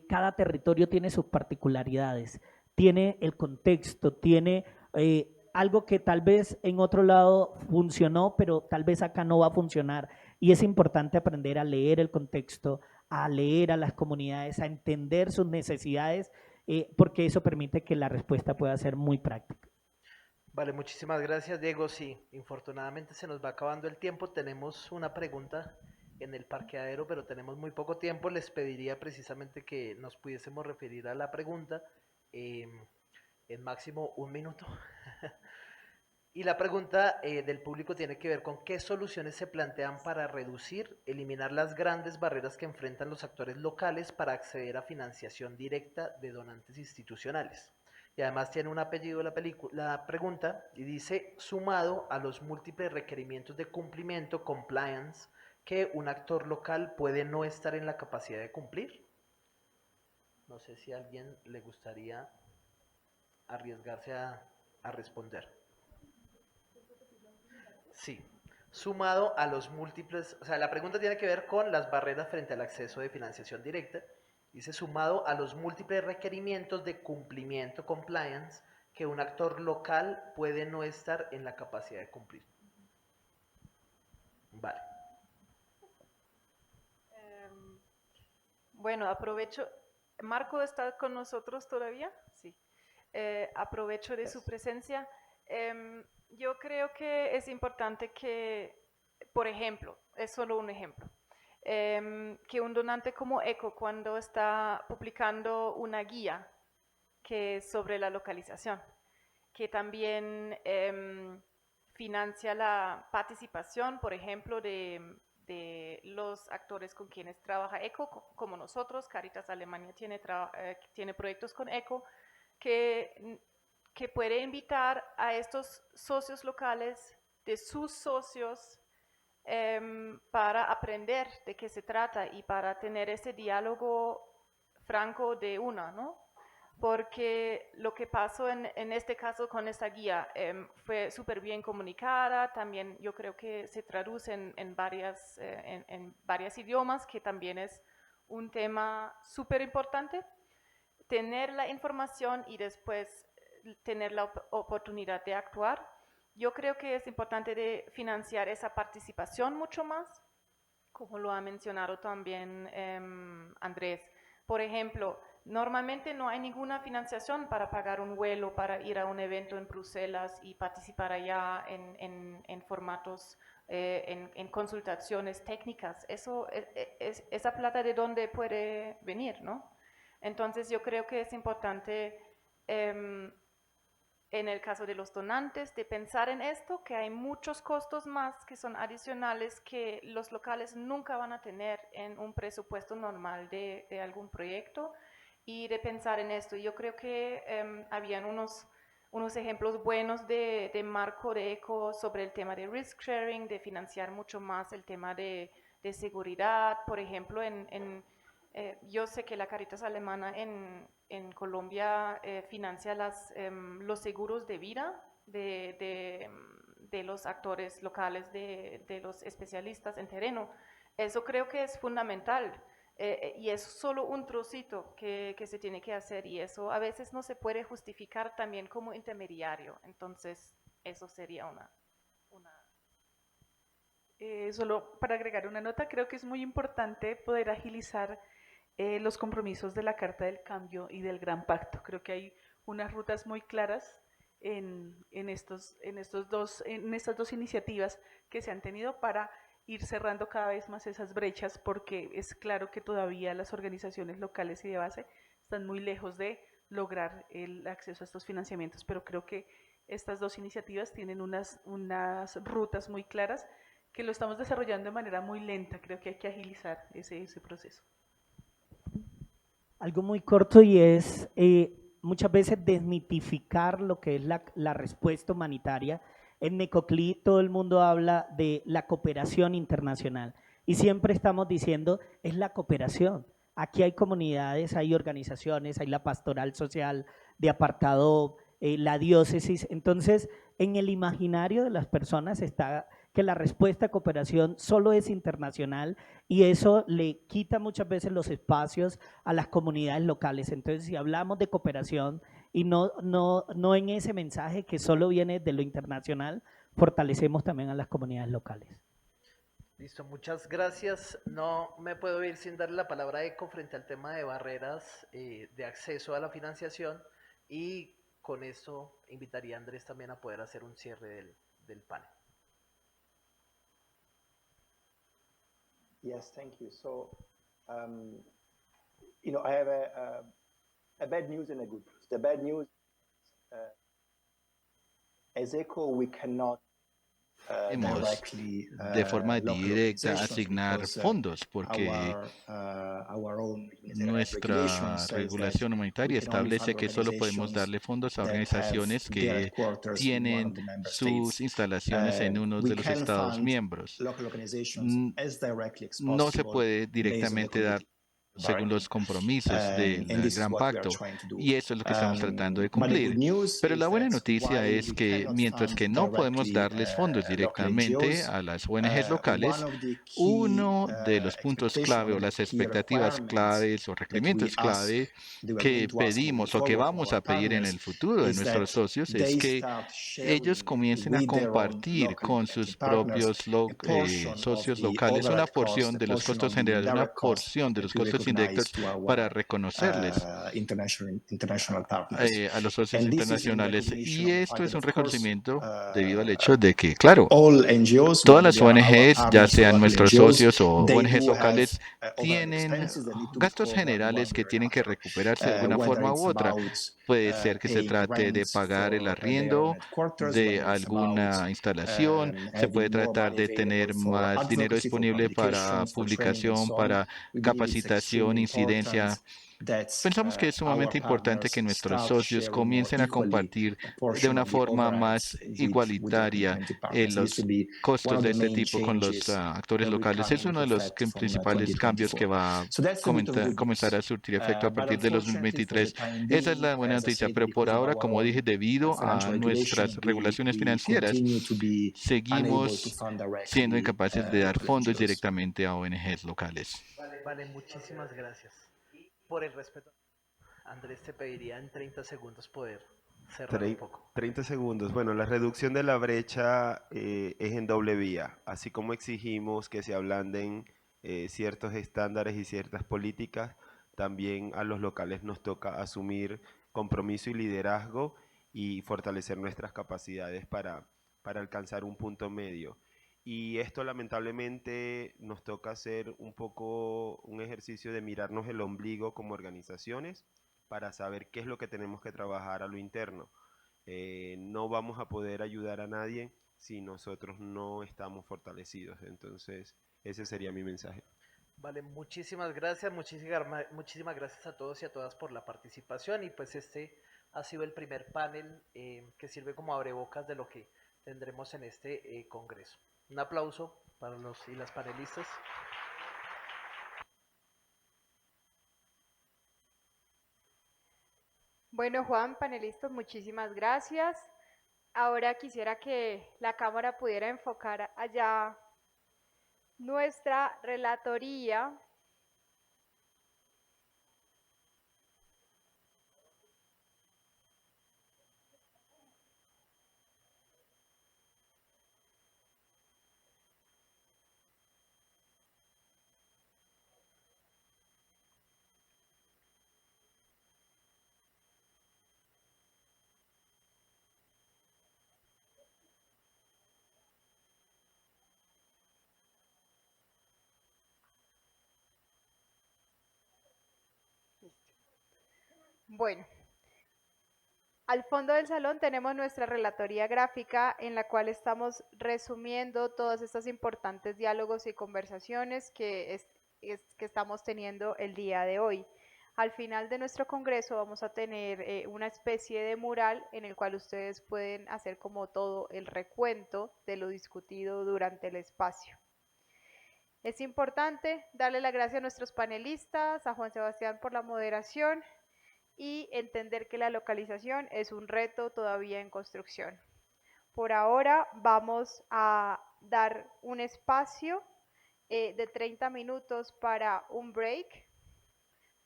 cada territorio tiene sus particularidades, tiene el contexto, tiene algo que tal vez en otro lado funcionó, pero tal vez acá no va a funcionar. Y es importante aprender a leer el contexto, a leer a las comunidades, a entender sus necesidades, porque eso permite que la respuesta pueda ser muy práctica. Vale, muchísimas gracias, Diego. Sí, infortunadamente se nos va acabando el tiempo. Tenemos una pregunta en el parqueadero, pero tenemos muy poco tiempo. Les pediría precisamente que nos pudiésemos referir a la pregunta en máximo 1 minuto. Y la pregunta del público tiene que ver con qué soluciones se plantean para reducir, eliminar las grandes barreras que enfrentan los actores locales para acceder a financiación directa de donantes institucionales. Y además tiene un apellido la pregunta y dice, sumado a los múltiples requerimientos de cumplimiento, compliance, que un actor local puede no estar en la capacidad de cumplir. No sé si a alguien le gustaría arriesgarse a responder. Sí, sumado a los múltiples, o sea, la pregunta tiene que ver con las barreras frente al acceso de financiación directa. Dice, sumado a los múltiples requerimientos de cumplimiento, compliance, que un actor local puede no estar en la capacidad de cumplir. Vale. Bueno, aprovecho. ¿Marco está con nosotros todavía? Sí. Aprovecho de su presencia. Yo creo que es importante que, por ejemplo, es solo un ejemplo, que un donante como ECO, cuando está publicando una guía que es sobre la localización, que también financia la participación, por ejemplo, de los actores con quienes trabaja ECO, como nosotros. Caritas Alemania tiene proyectos con ECO, que puede invitar a estos socios locales de sus socios para aprender de qué se trata y para tener ese diálogo franco de una, ¿no? Porque lo que pasó en este caso con esta guía fue súper bien comunicada, también yo creo que se traduce en varios idiomas, que también es un tema súper importante. Tener la información y después tener la oportunidad de actuar. Yo creo que es importante de financiar esa participación mucho más, como lo ha mencionado también Andrés. Por ejemplo, normalmente no hay ninguna financiación para pagar un vuelo, para ir a un evento en Bruselas y participar allá en formatos, en consultaciones técnicas. Esa plata, ¿de dónde puede venir, no? Entonces yo creo que es importante en el caso de los donantes, de pensar en esto, que hay muchos costos más que son adicionales que los locales nunca van a tener en un presupuesto normal de algún proyecto, y de pensar en esto. Yo creo que habían unos ejemplos buenos de Marco de ECO sobre el tema de risk sharing, de financiar mucho más el tema de seguridad. Por ejemplo, yo sé que la Caritas Alemana en Colombia financia los seguros de vida de los actores locales, de los especialistas en terreno. Eso creo que es fundamental, y es solo un trocito que se tiene que hacer, y eso a veces no se puede justificar también como intermediario. Entonces, eso sería una Solo para agregar una nota, creo que es muy importante poder agilizar los compromisos de la Carta del Cambio y del Gran Pacto. Creo que hay unas rutas muy claras en estas dos iniciativas que se han tenido para ir cerrando cada vez más esas brechas, porque es claro que todavía las organizaciones locales y de base están muy lejos de lograr el acceso a estos financiamientos, pero creo que estas dos iniciativas tienen unas rutas muy claras que lo estamos desarrollando de manera muy lenta. Creo que hay que agilizar ese proceso. Algo muy corto, y es muchas veces desmitificar lo que es la respuesta humanitaria. En Necoclí todo el mundo habla de la cooperación internacional y siempre estamos diciendo es la cooperación. Aquí hay comunidades, hay organizaciones, hay la pastoral social de Apartado, la diócesis. Entonces, en el imaginario de las personas está que la respuesta a cooperación solo es internacional, y eso le quita muchas veces los espacios a las comunidades locales. Entonces, si hablamos de cooperación y no en ese mensaje que solo viene de lo internacional, fortalecemos también a las comunidades locales. Listo, muchas gracias. No me puedo ir sin darle la palabra a ECO frente al tema de barreras de acceso a la financiación, y con esto invitaría a Andrés también a poder hacer un cierre del panel. Yes, thank you. So, I have a bad news and a good news. The bad news, as ECHO, we cannot de forma directa asignar fondos porque nuestra regulación humanitaria establece que solo podemos darle fondos a organizaciones que tienen sus instalaciones en uno de los Estados miembros. No se puede directamente dar según los compromisos del Gran Pacto, y eso es lo que estamos tratando de cumplir. Pero la buena noticia es que mientras que no podemos darles fondos directamente a las ONGs locales, uno de los puntos clave o las expectativas claves o requerimientos clave que pedimos o que vamos a pedir en el futuro de nuestros socios es que ellos comiencen a compartir con sus propios socios locales una porción de los costos generales, una porción de los costos indirectos para reconocerles a los socios internacionales. Y esto es un reconocimiento debido al hecho de que, claro, todas las ONGs, ya sean nuestros socios o ONGs locales, tienen gastos generales que tienen que recuperarse de alguna forma u otra. Puede ser que se trate de pagar el arriendo de alguna instalación, se puede tratar de tener más dinero disponible para publicación, para capacitación, incidencia. Pensamos que es sumamente importante que nuestros socios comiencen a compartir de una forma más igualitaria los costos de este tipo con los actores locales. Es uno de los principales cambios que va a comenzar a surtir efecto a partir de los 2023. Esa es la buena noticia, pero por ahora, como dije, debido a nuestras regulaciones financieras, seguimos siendo incapaces de dar fondos directamente a ONGs locales. Vale, muchísimas gracias. Por el respeto, Andrés, te pediría en 30 segundos poder cerrar un poco. 30 segundos. Bueno, la reducción de la brecha es en doble vía. Así como exigimos que se ablanden ciertos estándares y ciertas políticas, también a los locales nos toca asumir compromiso y liderazgo y fortalecer nuestras capacidades para alcanzar un punto medio. Y esto lamentablemente nos toca hacer un poco un ejercicio de mirarnos el ombligo como organizaciones para saber qué es lo que tenemos que trabajar a lo interno. No vamos a poder ayudar a nadie si nosotros no estamos fortalecidos. Entonces, ese sería mi mensaje. Vale, muchísimas gracias a todos y a todas por la participación, y pues este ha sido el primer panel que sirve como abrebocas de lo que tendremos en este congreso. Un aplauso para los y las panelistas. Bueno, Juan, panelistas, muchísimas gracias. Ahora quisiera que la cámara pudiera enfocar allá nuestra relatoría. Bueno, al fondo del salón tenemos nuestra relatoría gráfica en la cual estamos resumiendo todos estos importantes diálogos y conversaciones que estamos teniendo el día de hoy. Al final de nuestro congreso vamos a tener una especie de mural en el cual ustedes pueden hacer como todo el recuento de lo discutido durante el espacio. Es importante darle las gracias a nuestros panelistas, a Juan Sebastián por la moderación, y entender que la localización es un reto todavía en construcción. Por ahora vamos a dar un espacio de 30 minutos para un break,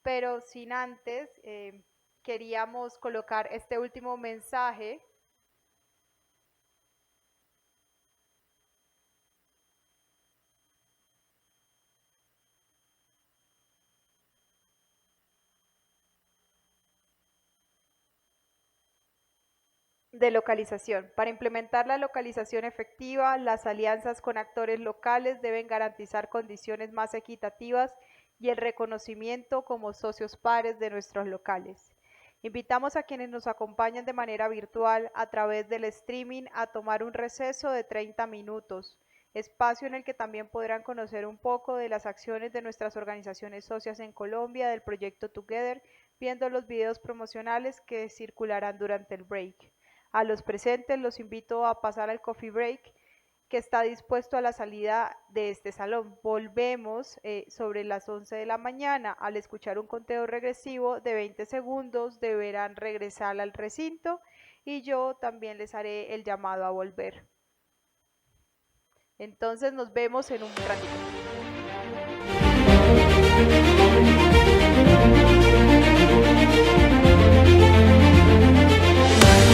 pero sin antes queríamos colocar este último mensaje . de localización. Para implementar la localización efectiva, las alianzas con actores locales deben garantizar condiciones más equitativas y el reconocimiento como socios pares de nuestros locales. Invitamos a quienes nos acompañan de manera virtual a través del streaming a tomar un receso de 30 minutos, espacio en el que también podrán conocer un poco de las acciones de nuestras organizaciones socias en Colombia del proyecto Together, viendo los videos promocionales que circularán durante el break. A los presentes los invito a pasar al coffee break que está dispuesto a la salida de este salón. Volvemos sobre las 11 de la mañana. Al escuchar un conteo regresivo de 20 segundos deberán regresar al recinto y yo también les haré el llamado a volver. Entonces nos vemos en un ratito.